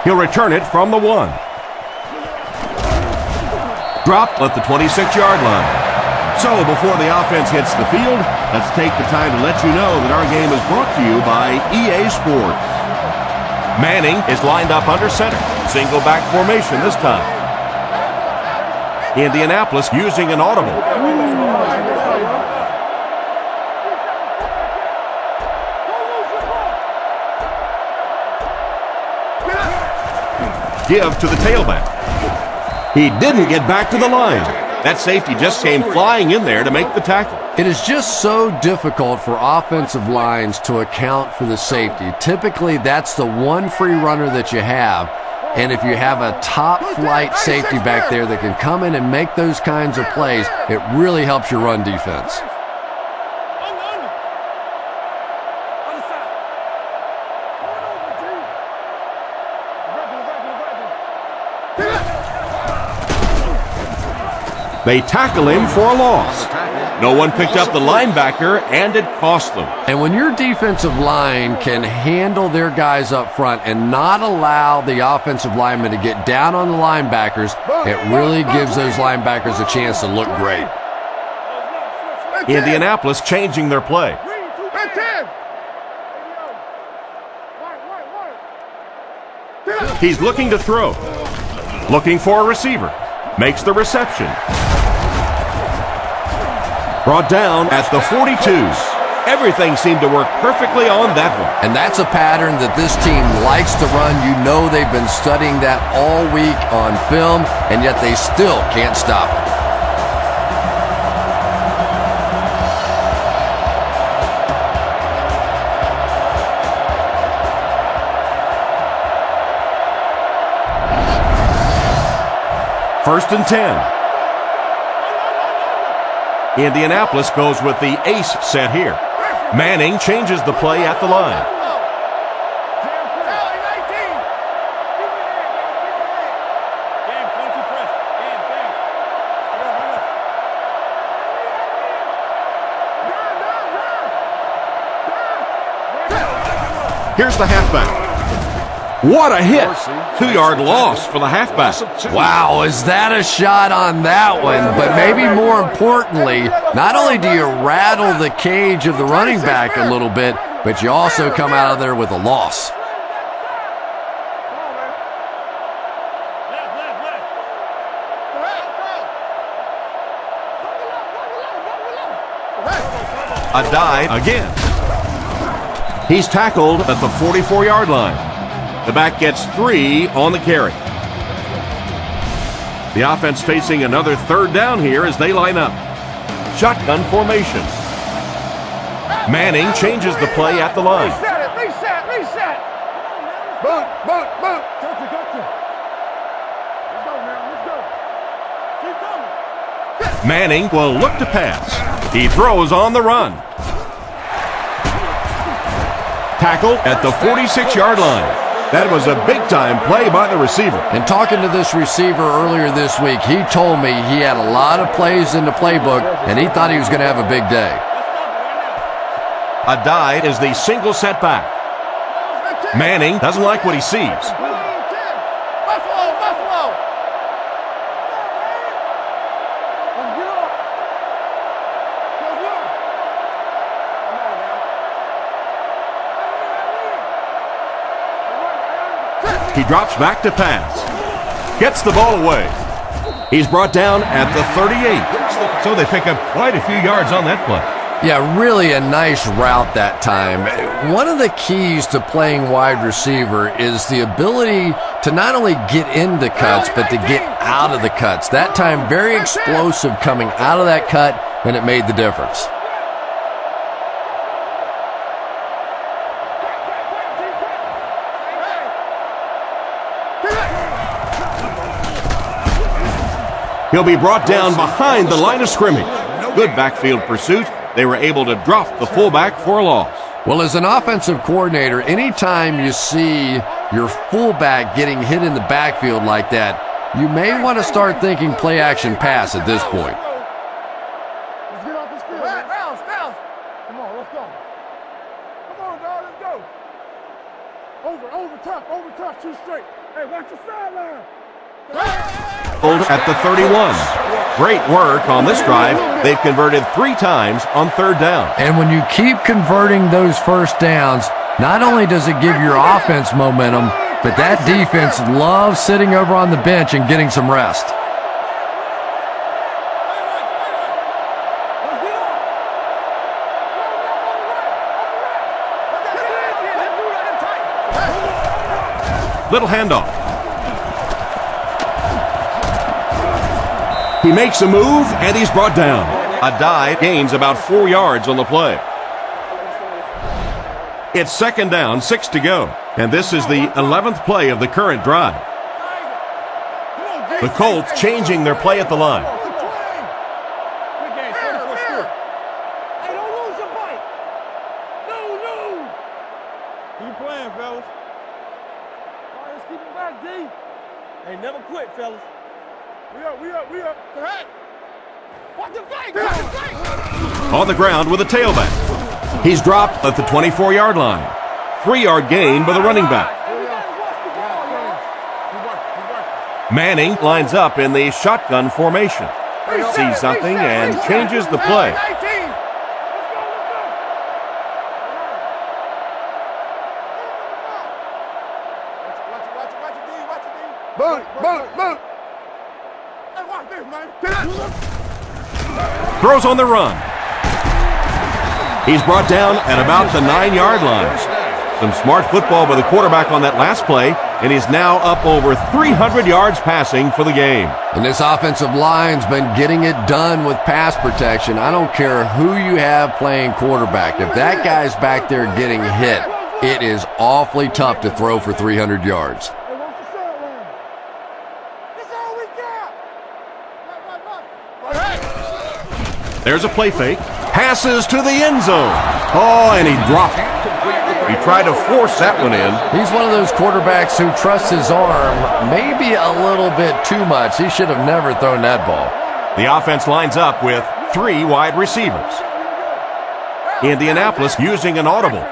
He'll return it from the 1. Dropped at the 26-yard line. So before the offense hits the field, let's take the time to let you know that our game is brought to you by EA Sports. Manning is lined up under center. Single back formation this time. Indianapolis using an audible. Give to the tailback. He didn't get back to the line. That safety just came flying in there to make the tackle. It is just so difficult for offensive lines to account for the safety. Typically, that's the one free runner that you have. And if you have a top-flight safety back there that can come in and make those kinds of plays, it really helps your run defense. They tackle him for a loss. No one picked up the linebacker, and it cost them. And when your defensive line can handle their guys up front and not allow the offensive linemen to get down on the linebackers, it really gives those linebackers a chance to look great. Indianapolis changing their play. He's looking to throw. Looking for a receiver. Makes the reception. Brought down at the 42. Everything seemed to work perfectly on that one. And that's a pattern that this team likes to run. You know they've been studying that all week on film, and yet they still can't stop it. First and 10. Indianapolis goes with the ace set here. Manning changes the play at the line. Here's the halfback. What a hit! 2-yard loss for the halfback. Wow, is that a shot on that one? But maybe more importantly, not only do you rattle the cage of the running back a little bit, but you also come out of there with a loss. A dive again. He's tackled at the 44-yard line. The back gets 3 on the carry. The offense facing another third down here as they line up. Shotgun formation. Manning changes the play at the line. Reset. Boot. Gotcha. Let's go, man. Keep going. Manning will look to pass. He throws on the run. Tackled at the 46-yard line. That was a big-time play by the receiver. And talking to this receiver earlier this week, he told me he had a lot of plays in the playbook, and he thought he was going to have a big day. A dive is the single setback. Manning doesn't like what he sees. He drops back to pass. Gets the ball away. He's brought down at the 38. So they pick up quite a few yards on that play. Yeah, really a nice route that time. One of the keys to playing wide receiver is the ability to not only get into cuts, but to get out of the cuts. That time, very explosive coming out of that cut, and it made the difference. He'll be brought down behind the line of scrimmage. Good backfield pursuit. They were able to drop the fullback for a loss. Well, as an offensive coordinator, anytime you see your fullback getting hit in the backfield like that, you may want to start thinking play action pass at this point. Let's get off this field. Bounce. Come on, let's go. Come on, dog, let's go. Over tough, 2 straight. Hey, watch your sideline. At the 31. Great work on this drive. They've converted 3 times on 3rd down. And when you keep converting those first downs, not only does it give your offense momentum, but that defense loves sitting over on the bench and getting some rest. Little handoff. He makes a move, and he's brought down. A dive gains about 4 yards on the play. It's 2nd down, 6 to go. And this is the 11th play of the current drive. The Colts changing their play at the line. Keep playing, fellas. All right, let's keep it back, D. Hey, never quit, fellas. We up. Correct. What the fake? On the ground with a tailback. He's dropped at the 24-yard line. 3-yard gain by the running back. Manning lines up in the shotgun formation. Sees something and changes the play. Throws on the run. He's brought down at about the 9-yard line. Some smart football by the quarterback on that last play, and he's now up over 300 yards passing for the game. And this offensive line's been getting it done with pass protection. I don't care who you have playing quarterback. If that guy's back there getting hit, it is awfully tough to throw for 300 yards. There's a play fake. Passes to the end zone. Oh, and he dropped it. He tried to force that one in. He's one of those quarterbacks who trusts his arm maybe a little bit too much. He should have never thrown that ball. The offense lines up with 3 wide receivers. Indianapolis using an audible.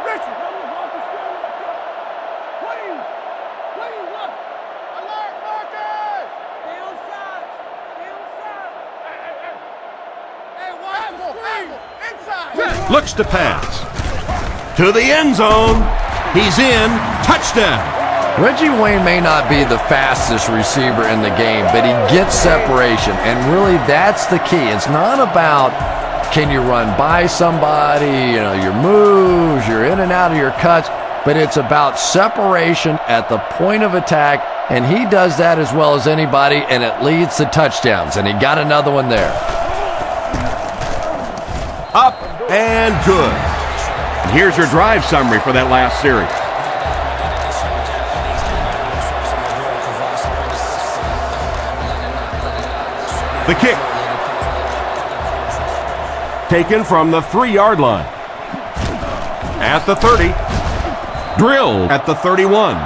Looks to pass. To the end zone. He's in. Touchdown. Reggie Wayne may not be the fastest receiver in the game, but he gets separation, and really that's the key. It's not about can you run by somebody, your moves, you're in and out of your cuts, but it's about separation at the point of attack, and he does that as well as anybody, and it leads to touchdowns, and he got another one there. Up and good. And here's your drive summary for that last series. The kick. Taken from the 3-yard line. At the 30. Drilled at the 31.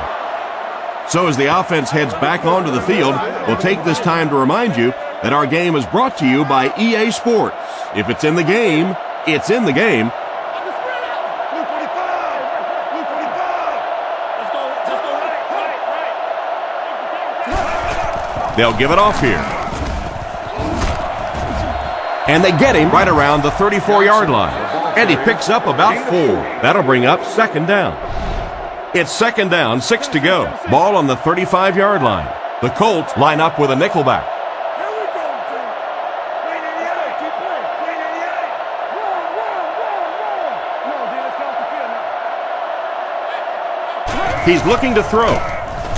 So as the offense heads back onto the field, we'll take this time to remind you that our game is brought to you by EA Sports. If it's in the game, it's in the game. They'll give it off here. And they get him right around the 34-yard line. And he picks up about 4. That'll bring up 2nd down. It's 2nd down, 6 to go. Ball on the 35-yard line. The Colts line up with a nickelback. He's looking to throw.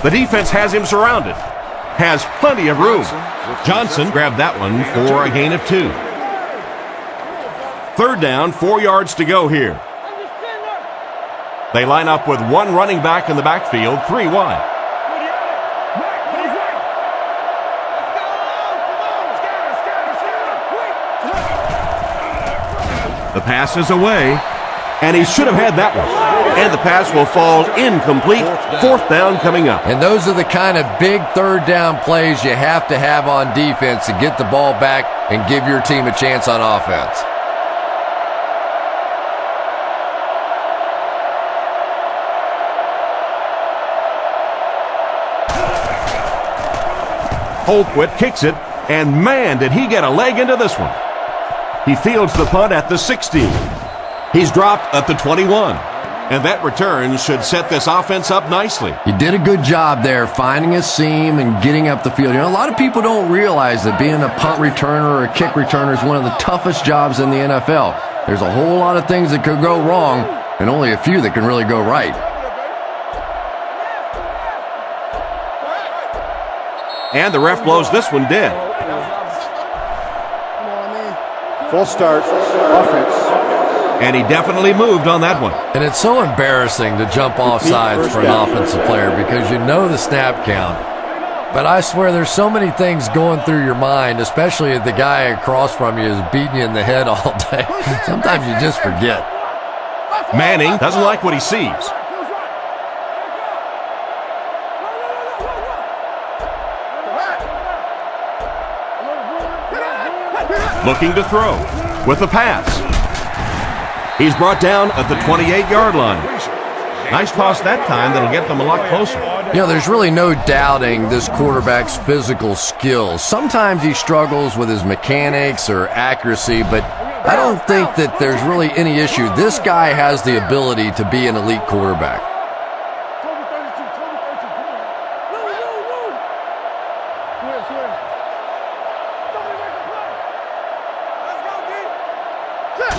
The defense has him surrounded. Has plenty of room. Johnson grabbed that one for a gain of 2. 3rd down, 4 yards to go here. They line up with 1 running back in the backfield, 3 wide. The pass is away, and he should have had that one. And the pass will fall incomplete. 4th down coming up. And those are the kind of big 3rd down plays you have to have on defense to get the ball back and give your team a chance on offense. Holquist kicks it, and man, did he get a leg into this one. He fields the punt at the 16. He's dropped at the 21. And that return should set this offense up nicely. He did a good job there finding a seam and getting up the field. A lot of people don't realize that being a punt returner or a kick returner is one of the toughest jobs in the NFL. There's a whole lot of things that could go wrong and only a few that can really go right. And the ref blows this one dead. Full start, offense. And he definitely moved on that one. And it's so embarrassing to jump off sides for an offensive player because you know the snap count. But I swear there's so many things going through your mind, especially if the guy across from you is beating you in the head all day. Sometimes you just forget. Manning doesn't like what he sees. Looking to throw with a pass. He's brought down at the 28-yard line. Nice toss that time that'll get them a lot closer. There's really no doubting this quarterback's physical skills. Sometimes he struggles with his mechanics or accuracy, but I don't think that there's really any issue. This guy has the ability to be an elite quarterback.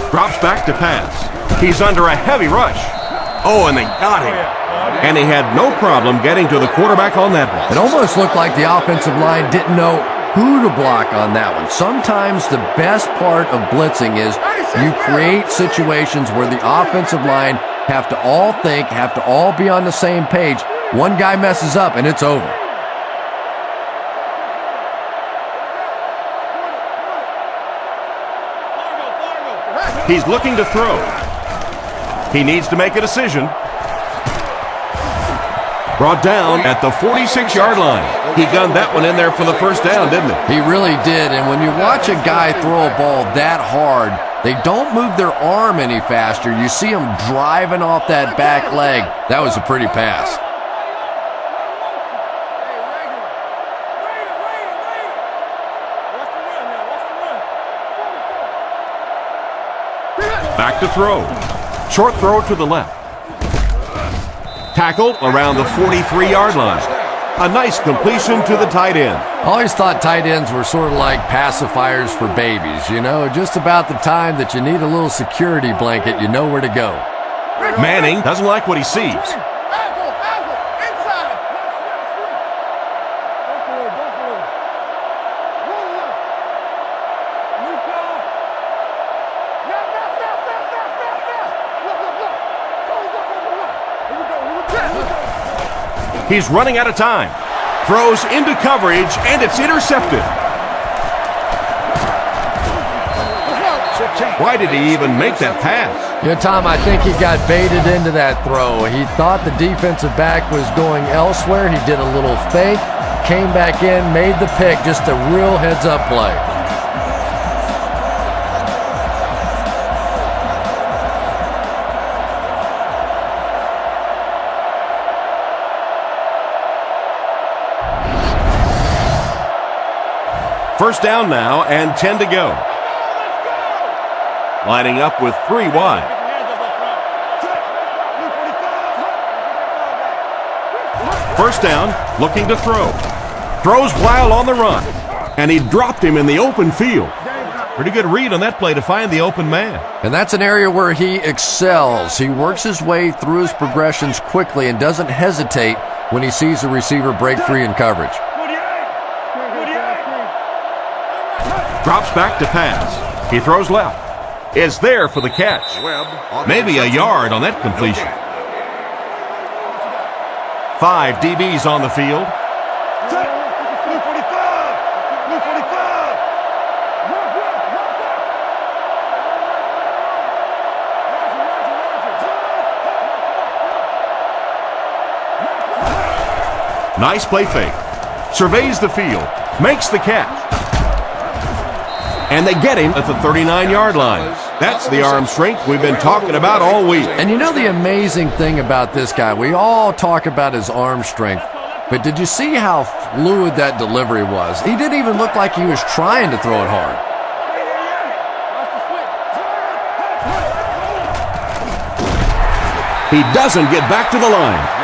Drops back to pass. He's under a heavy rush. Oh, and they got him. And he had no problem getting to the quarterback on that one. It almost looked like the offensive line didn't know who to block on that one. Sometimes the best part of blitzing is you create situations where the offensive line have to all think, have to all be on the same page. One guy messes up and it's over. He's looking to throw. He needs to make a decision. Brought down at the 46-yard line. He gunned that one in there for the first down, didn't he? He really did, and when you watch a guy throw a ball that hard, they don't move their arm any faster. You see him driving off that back leg. That was a pretty pass. Back to throw. Short throw to the left. Tackled around the 43-yard line. A nice completion to the tight end. I always thought tight ends were sort of like pacifiers for babies. You know, just about the time that you need a little security blanket, you know where to go. Manning doesn't like what he sees. He's running out of time. Throws into coverage, and it's intercepted. Why did he even make that pass? You know, Tom, I think he got baited into that throw. He thought the defensive back was going elsewhere. He did a little fake, came back in, made the pick, just a real heads-up play. First down now and 10 to go. Lining up with 3 wide. First down, looking to throw. Throws while on the run. And he dropped him in the open field. Pretty good read on that play to find the open man. And that's an area where he excels. He works his way through his progressions quickly and doesn't hesitate when he sees the receiver break free in coverage. Drops back to pass. He throws left. Is there for the catch. Maybe a yard on that completion. 5 DBs on the field. Nice play fake. Surveys the field. Makes the catch. And they get him at the 39-yard line. That's the arm strength we've been talking about all week. And you know the amazing thing about this guy, we all talk about his arm strength, but did you see how fluid that delivery was? He didn't even look like he was trying to throw it hard. He doesn't get back to the line.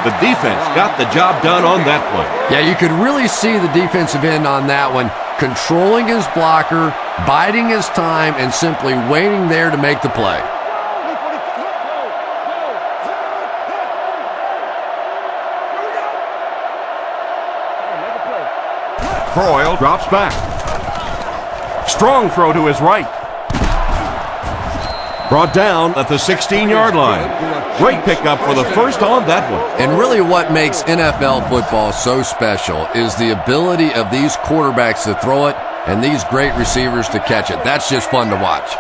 The defense got the job done on that play. Yeah, you could really see the defensive end on that one, controlling his blocker, biding his time, and simply waiting there to make the play. Croyle drops back. Strong throw to his right. Brought down at the 16-yard line. Great pickup for the first on that one. And really what makes NFL football so special is the ability of these quarterbacks to throw it and these great receivers to catch it. That's just fun to watch.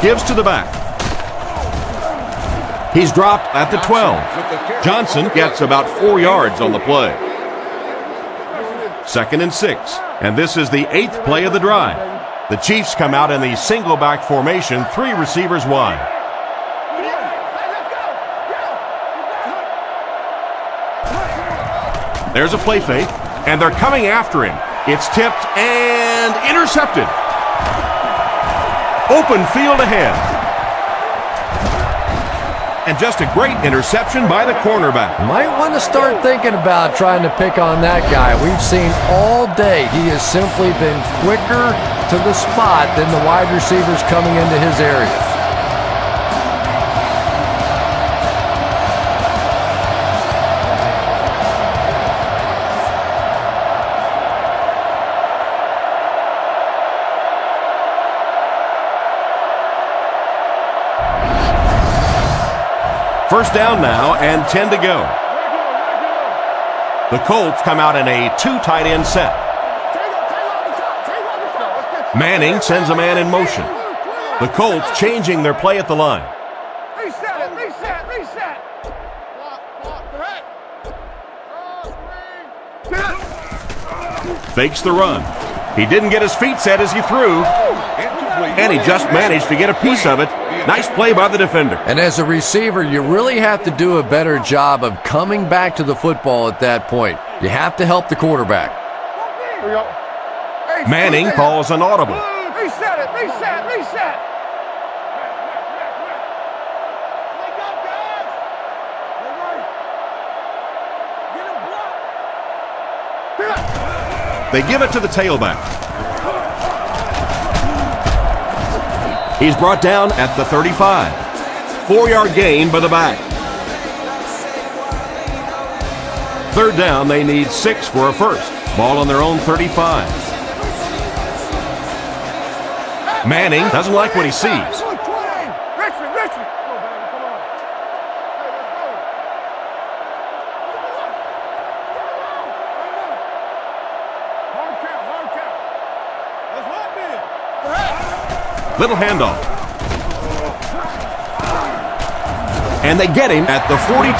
Gives to the back. He's dropped at the 12. Johnson gets about 4 yards on the play. 2nd and 6. And this is the 8th play of the drive. The Chiefs come out in the single back formation, 3 receivers wide. There's a play fake, and they're coming after him. It's tipped and intercepted. Open field ahead. And just a great interception by the cornerback. Might want to start thinking about trying to pick on that guy. We've seen all day he has simply been quicker to the spot than the wide receivers coming into his area. First down now and 10 to go. The Colts come out in a 2 tight end set. Manning sends a man in motion. The Colts changing their play at the line. Fakes the run. He didn't get his feet set as he threw, and he just managed to get a piece of it. Nice play by the defender. And as a receiver, you really have to do a better job of coming back to the football at that point. You have to help the quarterback. Manning calls an audible. Reset it, reset, reset. They give it to the tailback. He's brought down at the 35. 4-yard gain by the back. Third down, they need 6 for a first. Ball on their own 35. Manning doesn't like what he sees. Little handoff. And they get him at the 42.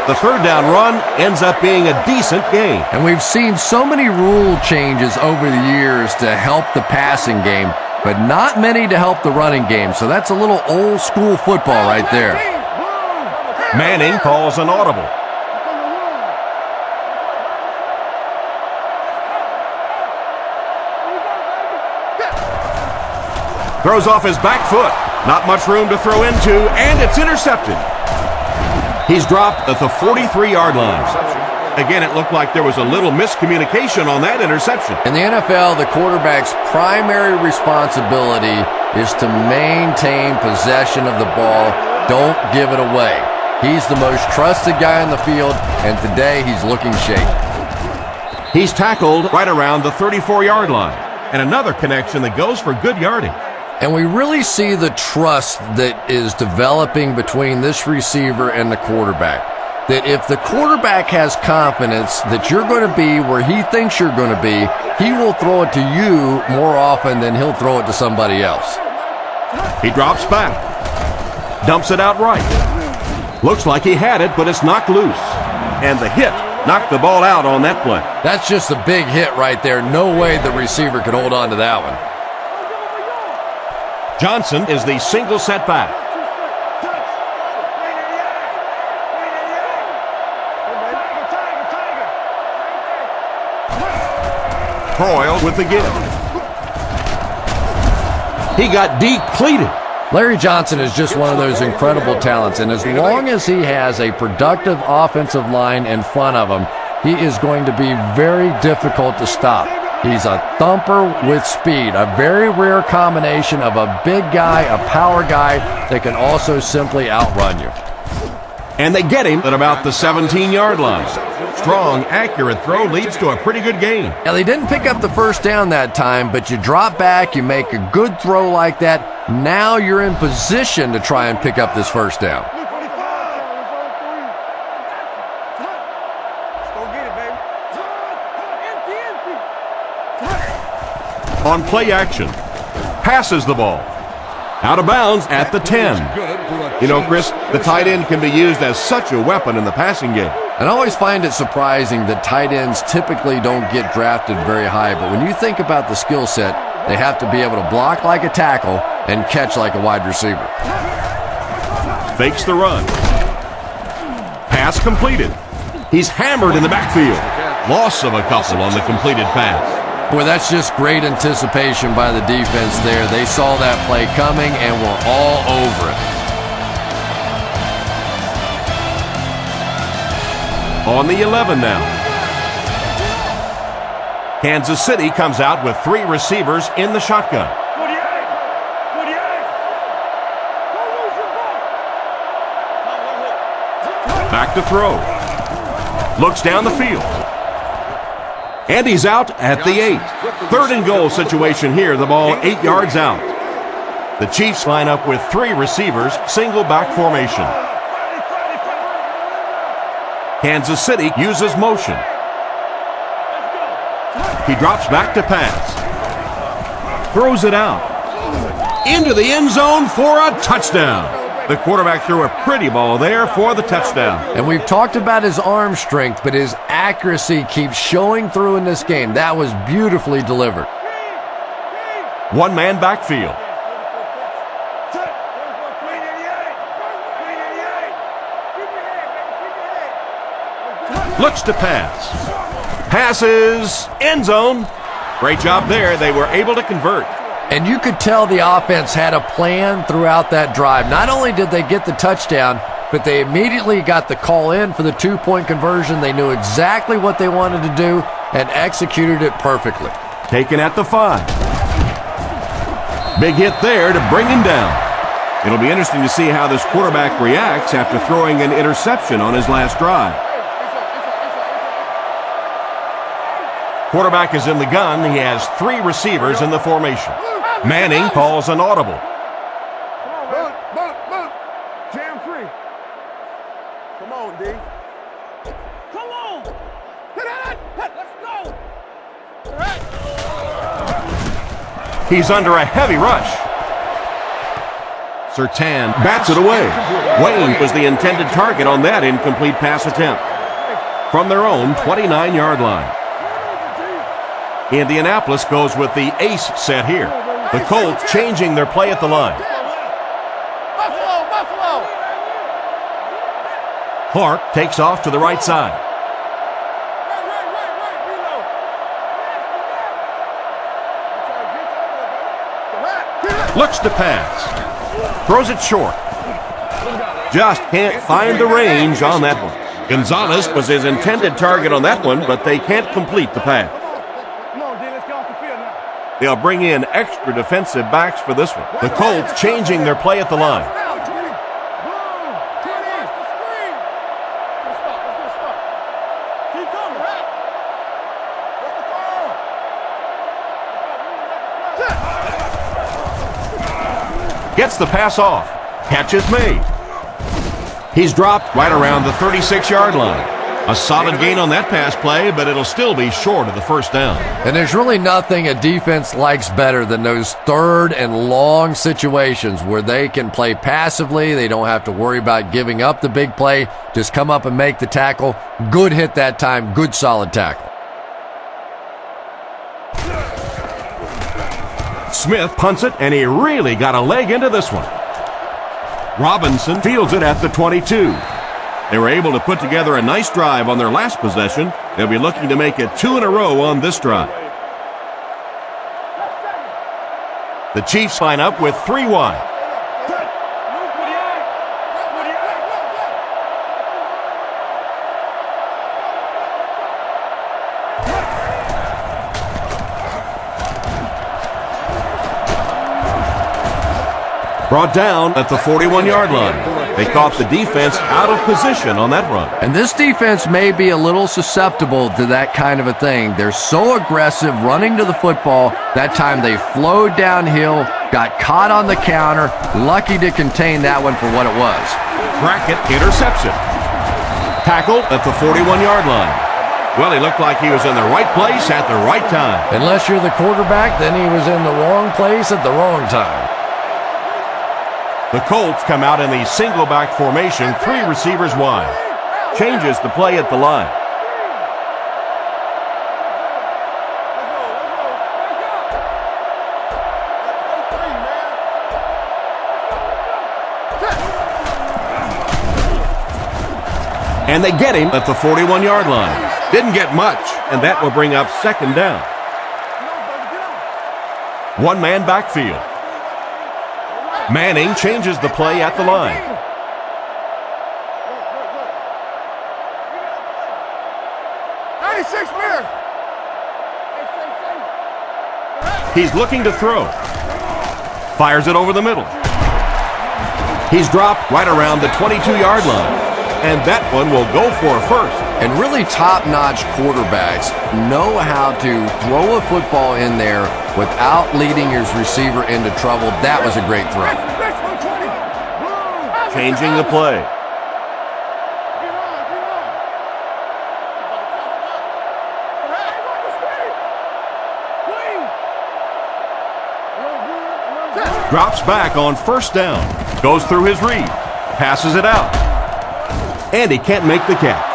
The third down run ends up being a decent gain. And we've seen so many rule changes over the years to help the passing game, but not many to help the running game. So that's a little old school football right there. Manning calls an audible. Throws off his back foot. Not much room to throw into, and it's intercepted. He's dropped at the 43-yard line. Again, it looked like there was a little miscommunication on that interception. In the NFL, the quarterback's primary responsibility is to maintain possession of the ball. Don't give it away. He's the most trusted guy on the field, and today he's looking shaky. He's tackled right around the 34-yard line. And another connection that goes for good yardage. And we really see the trust that is developing between this receiver and the quarterback. That if the quarterback has confidence that you're going to be where he thinks you're going to be, he will throw it to you more often than he'll throw it to somebody else. He drops back. Dumps it out right. Looks like he had it, but it's knocked loose. And the hit knocked the ball out on that play. That's just a big hit right there. No way the receiver could hold on to that one. Johnson is the single setback. Croyle with the give. He got depleted. Larry Johnson is just one of those incredible talents, and as long as he has a productive offensive line in front of him, he is going to be very difficult to stop. He's a thumper with speed, a very rare combination of a big guy, a power guy that can also simply outrun you. And they get him at about the 17-yard line. Strong, accurate throw leads to a pretty good gain. Now, they didn't pick up the first down that time, but you drop back, you make a good throw like that. Now you're in position to try and pick up this first down. On play action, passes the ball. Out of bounds at the 10. You know, Chris, the tight end can be used as such a weapon in the passing game. And I always find it surprising that tight ends typically don't get drafted very high, but when you think about the skill set, they have to be able to block like a tackle and catch like a wide receiver. Fakes the run. Pass completed. He's hammered in the backfield. Loss of a couple on the completed pass. Boy, that's just great anticipation by the defense there. They saw that play coming and were all over it. On the 11 now. Kansas City comes out with 3 receivers in the shotgun. Back to throw. Looks down the field. And he's out at the 8. 3rd and goal situation here. The ball 8 yards out. The Chiefs line up with 3 receivers, single back formation. Kansas City uses motion. He drops back to pass. Throws it out. Into the end zone for a touchdown. The quarterback threw a pretty ball there for the touchdown. And we've talked about his arm strength, but his accuracy keeps showing through in this game. That was beautifully delivered. One-man backfield. Looks to pass. Passes. End zone. Great job there. They were able to convert. And you could tell the offense had a plan throughout that drive. Not only did they get the touchdown, but they immediately got the call in for the 2-point conversion. They knew exactly what they wanted to do and executed it perfectly. Taken at the 5. Big hit there to bring him down. It'll be interesting to see how this quarterback reacts after throwing an interception on his last drive. Quarterback is in the gun. He has 3 receivers in the formation. Manning calls an audible. Move. Jam free. Come on, D. Come on. Let's go. He's under a heavy rush. Surtain bats it away. Wayne was the intended target on that incomplete pass attempt. From their own 29-yard line. Indianapolis goes with the ace set here. The Colts changing their play at the line. Buffalo. Clark takes off to the right side. Looks to pass. Throws it short. Just can't find the range on that one. Gonzalez was his intended target on that one, but they can't complete the pass. They'll bring in extra defensive backs for this one. The Colts changing their play at the line. Gets the pass off. Catch is made. He's dropped right around the 36-yard line. A solid gain on that pass play, but it'll still be short of the first down. And there's really nothing a defense likes better than those 3rd and long situations where they can play passively. They don't have to worry about giving up the big play. Just come up and make the tackle. Good hit that time. Good solid tackle. Smith punts it, and he really got a leg into this one. Robinson fields it at the 22. They were able to put together a nice drive on their last possession. They'll be looking to make it 2 in a row on this drive. The Chiefs line up with 3 wide. Brought down at the 41-yard line. They caught the defense out of position on that run. And this defense may be a little susceptible to that kind of a thing. They're so aggressive running to the football. That time they flowed downhill, got caught on the counter, lucky to contain that one for what it was. Brackett interception. Tackled at the 41-yard line. Well, he looked like he was in the right place at the right time. Unless you're the quarterback, then he was in the wrong place at the wrong time. The Colts come out in the single back formation, 3 receivers wide. Changes the play at the line. And they get him at the 41-yard line. Didn't get much, and that will bring up 2nd down. One-man backfield. Manning changes the play at the line. He's looking to throw. Fires it over the middle. He's dropped right around the 22-yard line. And that one will go for a first. And really top-notch quarterbacks know how to throw a football in there without leading his receiver into trouble. That was a great throw. Changing the play. Drops back on first down. Goes through his read. Passes it out. And he can't make the catch.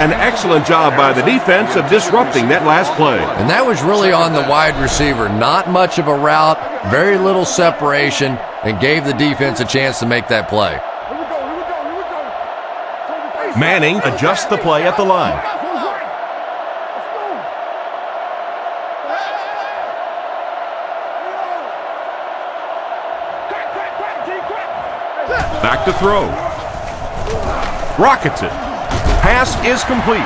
An excellent job by the defense of disrupting that last play. And that was really on the wide receiver. Not much of a route, very little separation, and gave the defense a chance to make that play. Manning adjusts the play at the line. Back to throw. Rockets it. Pass is complete.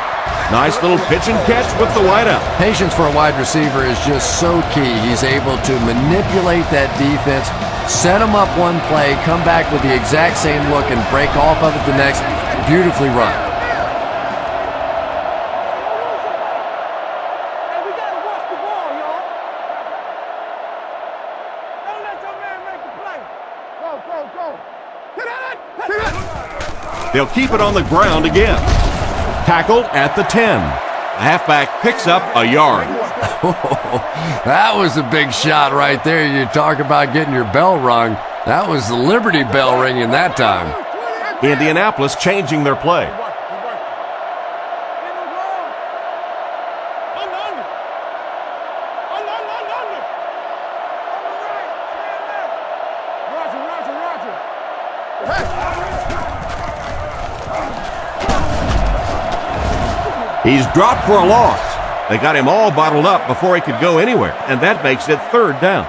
Nice little pitch and catch with the wideout. Patience for a wide receiver is just so key. He's able to manipulate that defense, set them up one play, come back with the exact same look, and break off of it the next. Beautifully run. They'll keep it on the ground again. Tackled at the 10. The halfback picks up a yard. That was a big shot right there. You talk about getting your bell rung. That was the Liberty Bell ringing that time. Indianapolis changing their play. He's dropped for a loss. They got him all bottled up before he could go anywhere, and that makes it third down.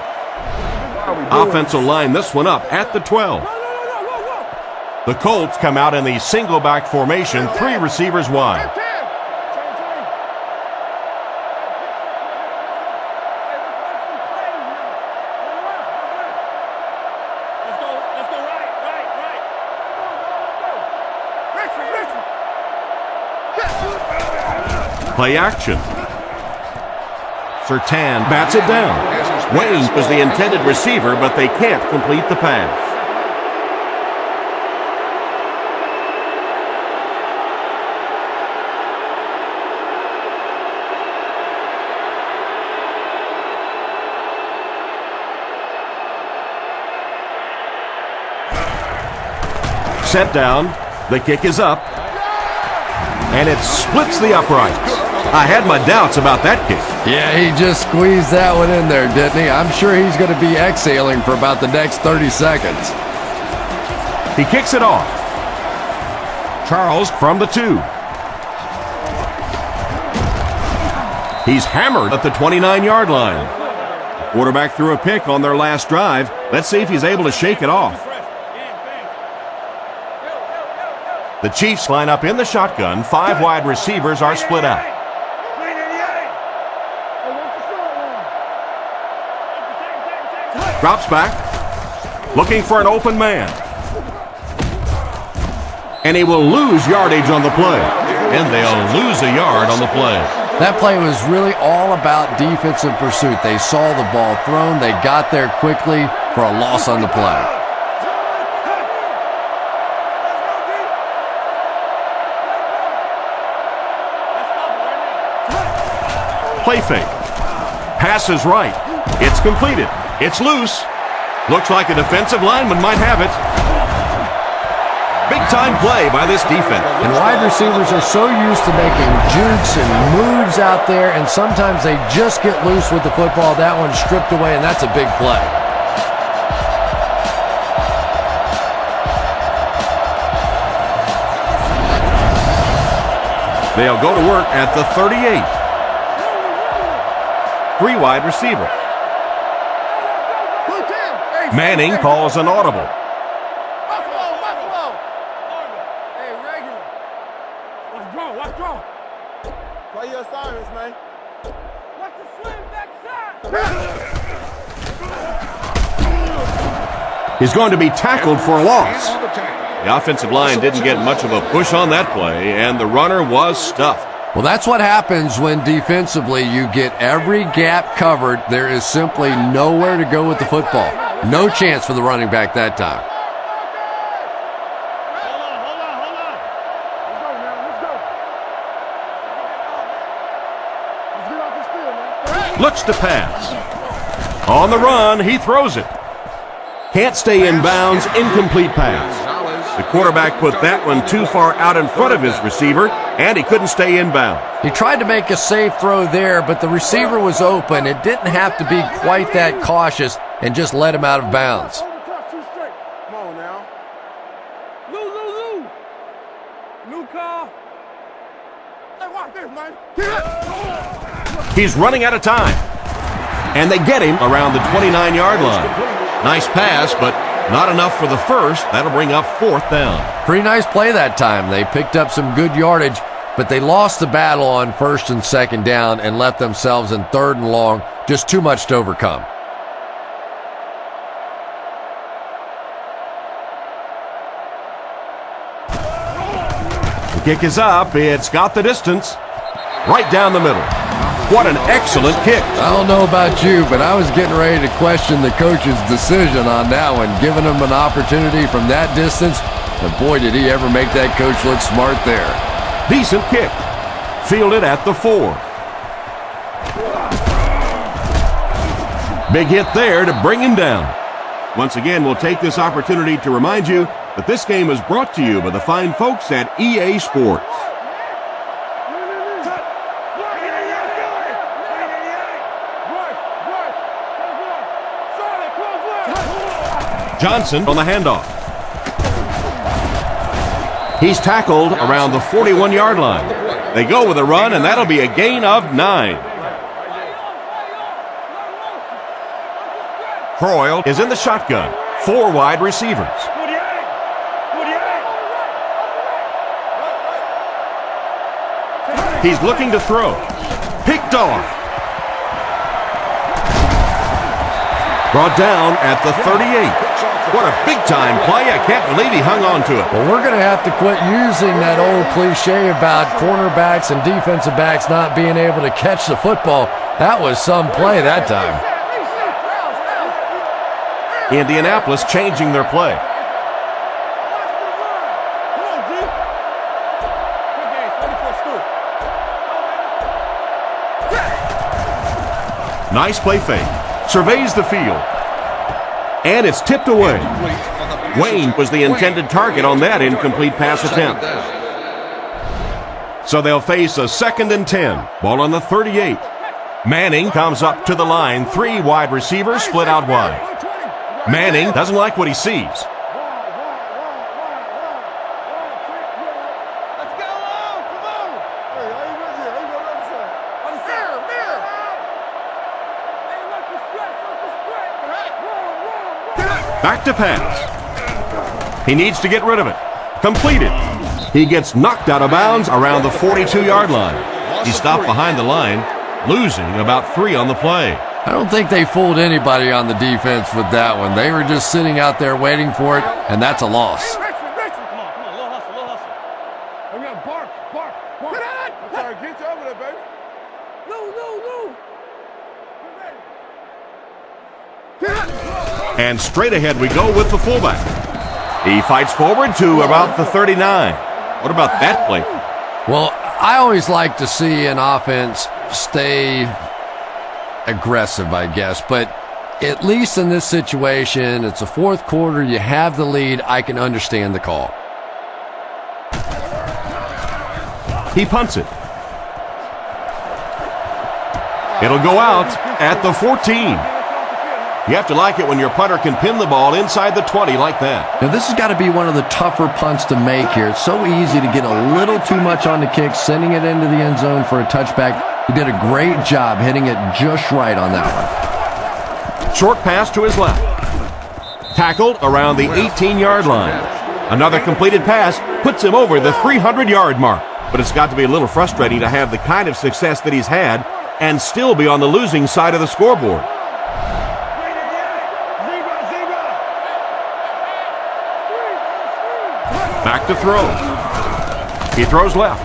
Offense will line this one up at the 12. The Colts come out in the single back formation, 3 receivers wide. Play action. Surtain bats it down. Wayne was the intended receiver, but they can't complete the pass. Set down. The kick is up. And it splits the uprights. I had my doubts about that kick. Yeah, he just squeezed that one in there, didn't he? I'm sure he's going to be exhaling for about the next 30 seconds. He kicks it off. Charles from the 2. He's hammered at the 29-yard line. Quarterback threw a pick on their last drive. Let's see if he's able to shake it off. The Chiefs line up in the shotgun. 5 wide receivers are split out. Drops back. Looking for an open man. And he will lose yardage on the play. And they'll lose a yard on the play. That play was really all about defensive pursuit. They saw the ball thrown. They got there quickly for a loss on the play. Play fake. Pass is right. It's completed. It's loose. Looks like a defensive lineman might have it. Big-time play by this defense. And wide receivers are so used to making jukes and moves out there, and sometimes they just get loose with the football. That one's stripped away, and that's a big play. They'll go to work at the 38. 3 wide receiver. Manning calls an audible. Play your assignments, man. Watch the swing backside. He's going to be tackled for a loss. The offensive line didn't get much of a push on that play, and the runner was stuffed. Well, that's what happens when defensively you get every gap covered. There is simply nowhere to go with the football. No chance for the running back that time. Looks to pass. On the run, he throws it. Can't stay in bounds, incomplete pass. The quarterback put that one too far out in front of his receiver, and he couldn't stay in bounds. He tried to make a safe throw there, but the receiver was open. It didn't have to be quite that cautious and just let him out of bounds. Come on now. Lou. New car. Hey, watch this, man. He's running out of time. And they get him around the 29-yard line. Nice pass, but not enough for the first. That'll bring up 4th down. Pretty nice play that time. They picked up some good yardage, but they lost the battle on 1st and 2nd down and left themselves in 3rd and long. Just too much to overcome. The kick is up. It's got the distance. Right down the middle. What an excellent kick. I don't know about you, but I was getting ready to question the coach's decision on that one, giving him an opportunity from that distance. But boy, did he ever make that coach look smart there. Decent kick. Fielded at the 4. Big hit there to bring him down. Once again, we'll take this opportunity to remind you that this game is brought to you by the fine folks at EA Sports. Johnson on the handoff. He's tackled around the 41-yard line. They go with a run, and that'll be a gain of 9. Croyle is in the shotgun. 4 wide receivers. He's looking to throw. Picked off. Brought down at the 38. What a big-time play. I can't believe he hung on to it. Well, we're going to have to quit using that old cliche about cornerbacks and defensive backs not being able to catch the football. That was some play that time. Indianapolis changing their play. Nice play fake. Surveys the field. And it's tipped away. Wayne was the intended target on that incomplete pass attempt. So they'll face a 2nd and 10. Ball on the 38. Manning comes up to the line. 3 wide receivers split out wide. Manning doesn't like what he sees. Back to pass. He needs to get rid of it. Completed. He gets knocked out of bounds around the 42-yard line. He stopped behind the line, losing about 3 on the play. I don't think they fooled anybody on the defense with that one. They were just sitting out there waiting for it, and that's a loss. Come on, little hustle. We got bark. I'm trying to get you over there, baby. And straight ahead we go with the fullback. He fights forward to about the 39. What about that play? Well, I always like to see an offense stay aggressive, I guess. But at least in this situation, it's a 4th quarter. You have the lead. I can understand the call. He punts it. It'll go out at the 14. You have to like it when your punter can pin the ball inside the 20 like that. Now, this has got to be one of the tougher punts to make here. It's so easy to get a little too much on the kick, sending it into the end zone for a touchback. He did a great job hitting it just right on that one. Short pass to his left. Tackled around the 18-yard line. Another completed pass puts him over the 300-yard mark. But it's got to be a little frustrating to have the kind of success that he's had and still be on the losing side of the scoreboard. Back to throw. He throws left.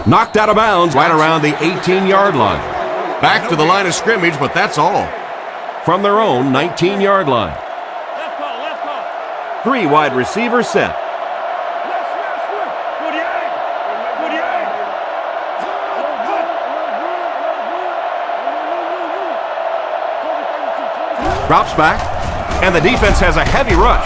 Knocked out of bounds right around the 18-yard line. Back to the line of scrimmage, but that's all. From their own 19-yard line. 3 wide receivers set. Drops back, and the defense has a heavy rush.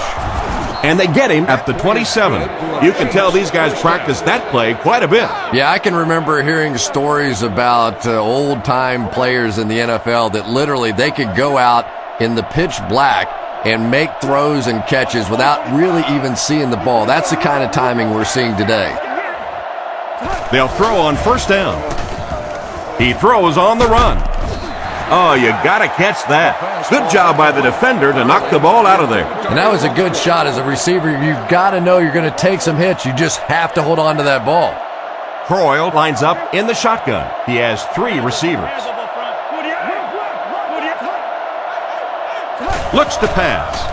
And they get him at the 27. You can tell these guys practice that play quite a bit. Yeah, I can remember hearing stories about old-time players in the NFL that literally they could go out in the pitch black and make throws and catches without really even seeing the ball. That's the kind of timing we're seeing today. They'll throw on first down. He throws on the run. Oh, you got to catch that. Good job by the defender to knock the ball out of there. And that was a good shot. As a receiver, you've got to know you're going to take some hits. You just have to hold on to that ball. Croyle lines up in the shotgun. He has 3 receivers. Looks to pass.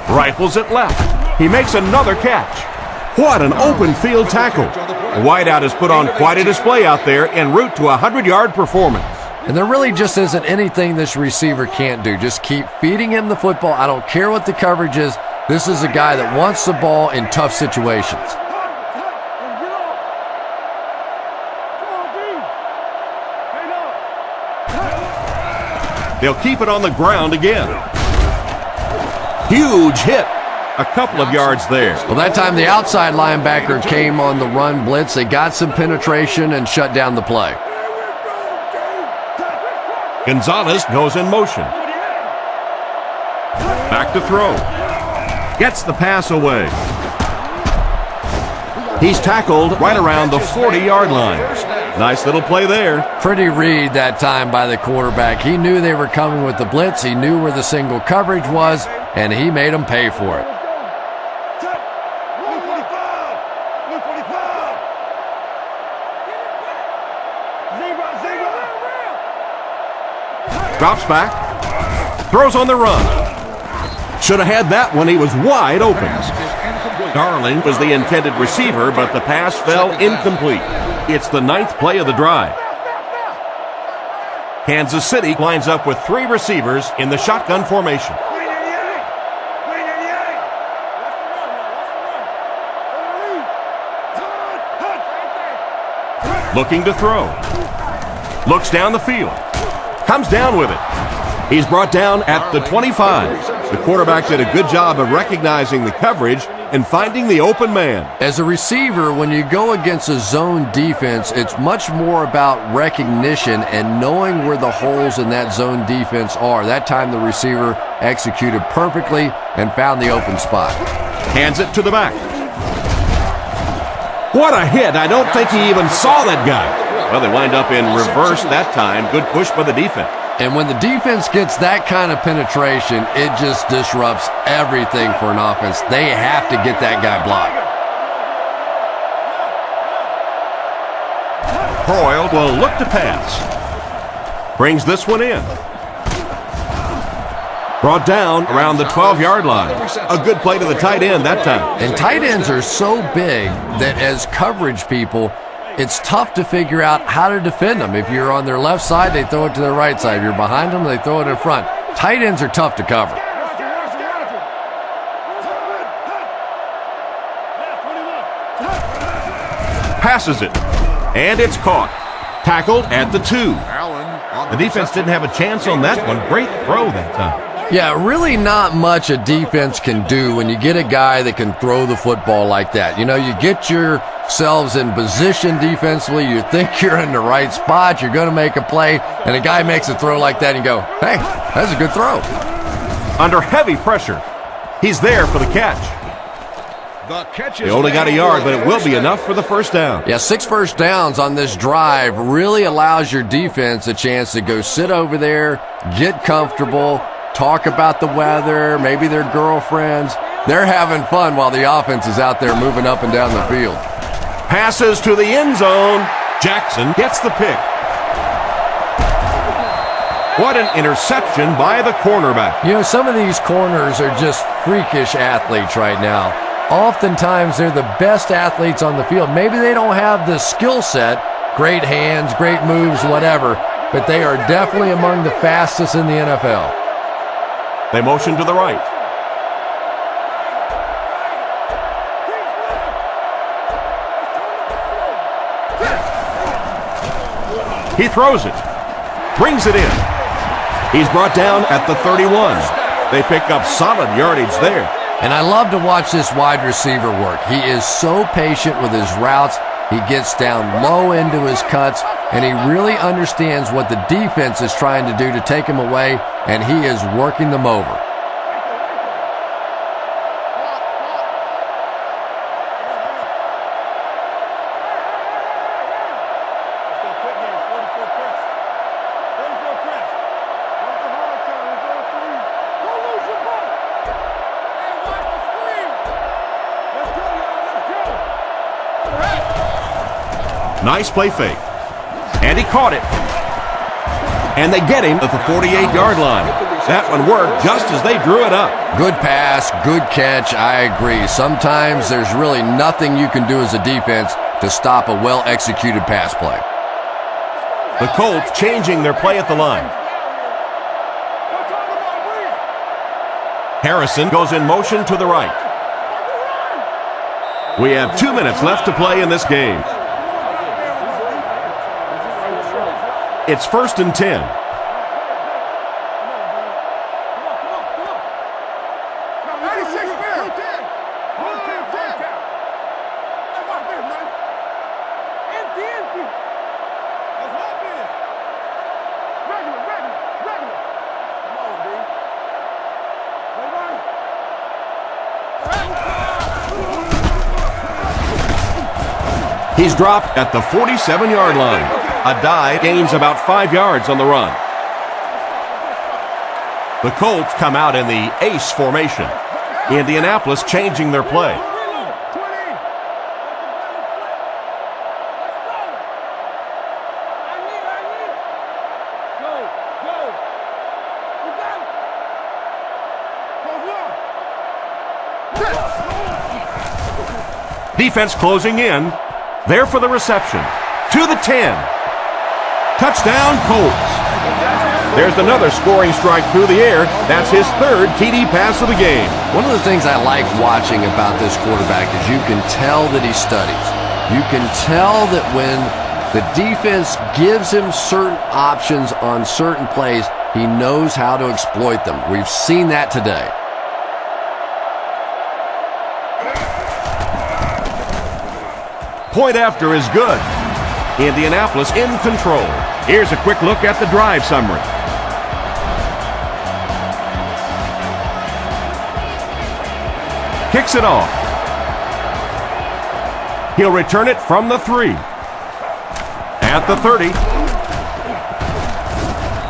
Rifles it left. He makes another catch. What an open field tackle. The wideout has put on quite a display out there en route to a 100-yard performance. And there really just isn't anything this receiver can't do. Just keep feeding him the football. I don't care what the coverage is. This is a guy that wants the ball in tough situations. They'll keep it on the ground again. Huge hit. A couple of yards there. Well, that time the outside linebacker came on the run blitz. They got some penetration and shut down the play. Gonzalez goes in motion. Back to throw. Gets the pass away. He's tackled right around the 40-yard line. Nice little play there. Pretty read that time by the quarterback. He knew they were coming with the blitz. He knew where the single coverage was, and he made them pay for it. Drops back. Throws on the run. Should have had that one. He was wide open. Darling was the intended receiver, but the pass fell incomplete. It's the 9th play of the drive. Kansas City lines up with 3 receivers in the shotgun formation. Looking to throw. Looks down the field. Comes down with it. He's brought down at the 25. The quarterback did a good job of recognizing the coverage and finding the open man. As a receiver, when you go against a zone defense, it's much more about recognition and knowing where the holes in that zone defense are. That time the receiver executed perfectly and found the open spot. Hands it to the back. What a hit. I don't think he even saw that guy. Well, they wind up in reverse that time. Good push by the defense. And when the defense gets that kind of penetration, it just disrupts everything for an offense. They have to get that guy blocked. Croyle will look to pass. Brings this one in. Brought down around the 12-yard line. A good play to the tight end that time. And tight ends are so big that as coverage people, it's tough to figure out how to defend them. If you're on their left side, they throw it to their right side. If you're behind them, they throw it in front. Tight ends are tough to cover. Passes it. And it's caught. Tackled at the 2. The defense didn't have a chance on that one. Great throw that time. Yeah, really not much a defense can do when you get a guy that can throw the football like that. You know, you get yourselves in position defensively, you think you're in the right spot, you're going to make a play, and a guy makes a throw like that and you go, hey, that's a good throw. Under heavy pressure, he's there for the catch. They only got a yard, but it will be enough for the first down. Yeah, 6 first downs on this drive really allows your defense a chance to go sit over there, get comfortable, talk about the weather, maybe their girlfriends. They're having fun while the offense is out there moving up and down the field. Passes to the end zone. Jackson gets the pick. What an interception by the cornerback. You know, some of these corners are just freakish athletes right now. Oftentimes, they're the best athletes on the field. Maybe they don't have the skill set, great hands, great moves, whatever, but they are definitely among the fastest in the NFL. They motion to the right. He throws it, brings it in. He's brought down at the 31. They pick up solid yardage there. And I love to watch this wide receiver work. He is so patient with his routes. He gets down low into his cuts, and he really understands what the defense is trying to do to take him away, and he is working them over. Nice play fake. And he caught it. And they get him at the 48-yard line. That one worked just as they drew it up. Good pass, good catch, I agree. Sometimes there's really nothing you can do as a defense to stop a well-executed pass play. The Colts changing their play at the line. Harrison goes in motion to the right. We have 2 minutes left to play in this game. It's 1st and 10. He's dropped at the 47-yard line. A dive gains about 5 yards on the run. The Colts come out in the ace formation. Indianapolis changing their play. Defense closing in. There for the reception. To the 10. Touchdown, Colts. There's another scoring strike through the air. That's his 3rd TD pass of the game. One of the things I like watching about this quarterback is you can tell that he studies. You can tell that when the defense gives him certain options on certain plays, he knows how to exploit them. We've seen that today. Point after is good. Indianapolis in control. Here's a quick look at the drive summary. Kicks it off. He'll return it from the 3. At the 30.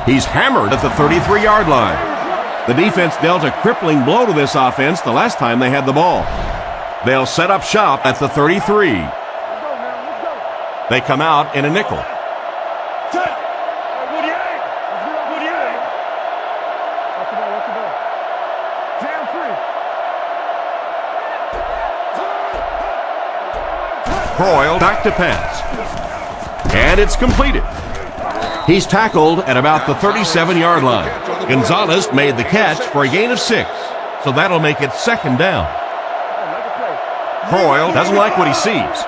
He's hammered at the 33-yard line. The defense dealt a crippling blow to this offense the last time they had the ball. They'll set up shop at the 33. They come out in a nickel. Croyle back to pass. And it's completed. He's tackled at about the 37-yard line. Gonzalez made the catch for a gain of 6, so that'll make it 2nd down. Croyle doesn't like what he sees.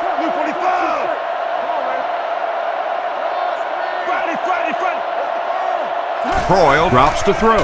Croyle drops to throw.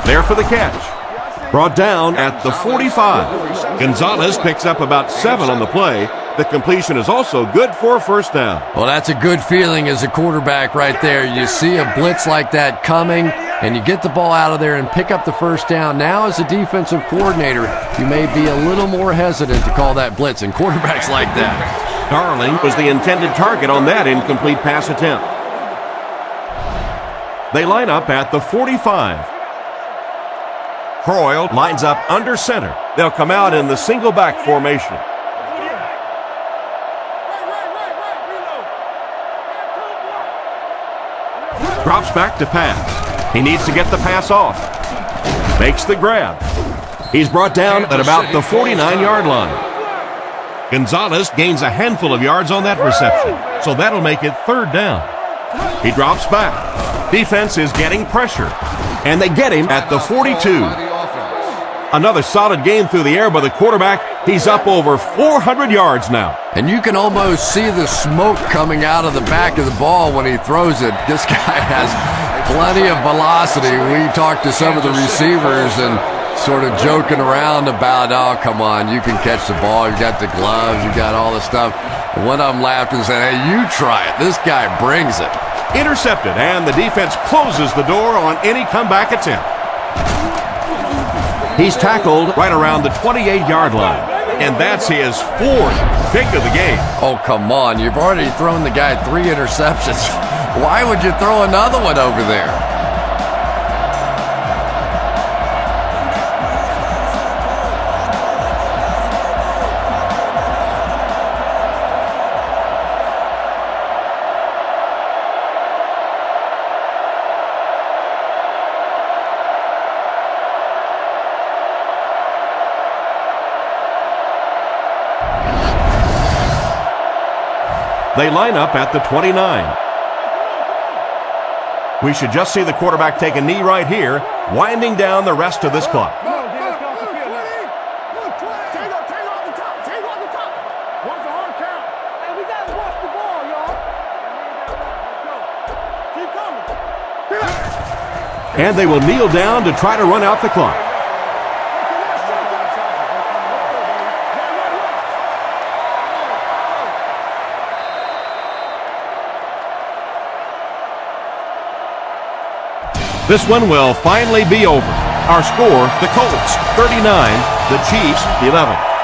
There for the catch. Brought down at the 45. Gonzalez picks up about 7 on the play. The completion is also good for a 1st down. Well, that's a good feeling as a quarterback right there. You see a blitz like that coming, and you get the ball out of there and pick up the 1st down. Now, as a defensive coordinator, you may be a little more hesitant to call that blitz, and quarterbacks like that. Darling was the intended target on that incomplete pass attempt. They line up at the 45. Croyle lines up under center. They'll come out in the single back formation. Drops back to pass. He needs to get the pass off. Makes the grab. He's brought down at about the 49-yard line. Gonzalez gains a handful of yards on that reception, so that'll make it 3rd down. He drops back. Defense is getting pressure, and they get him at the 42. Another solid game through the air by the quarterback. He's up over 400 yards now. And you can almost see the smoke coming out of the back of the ball when he throws it. This guy has plenty of velocity. We talked to some of the receivers and sort of joking around about, oh, come on, you can catch the ball. You got the gloves. You got all the stuff. And one of them laughed and said, hey, you try it. This guy brings it. Intercepted, and the defense closes the door on any comeback attempt. He's tackled right around the 28-yard line, and that's his 4th pick of the game. Oh, come on. You've already thrown the guy 3 interceptions. Why would you throw another one over there? They line up at the 29. We should just see the quarterback take a knee right here, winding down the rest of this clock. And they will kneel down to try to run out the clock. This one will finally be over. Our score, the Colts 39, the Chiefs 11.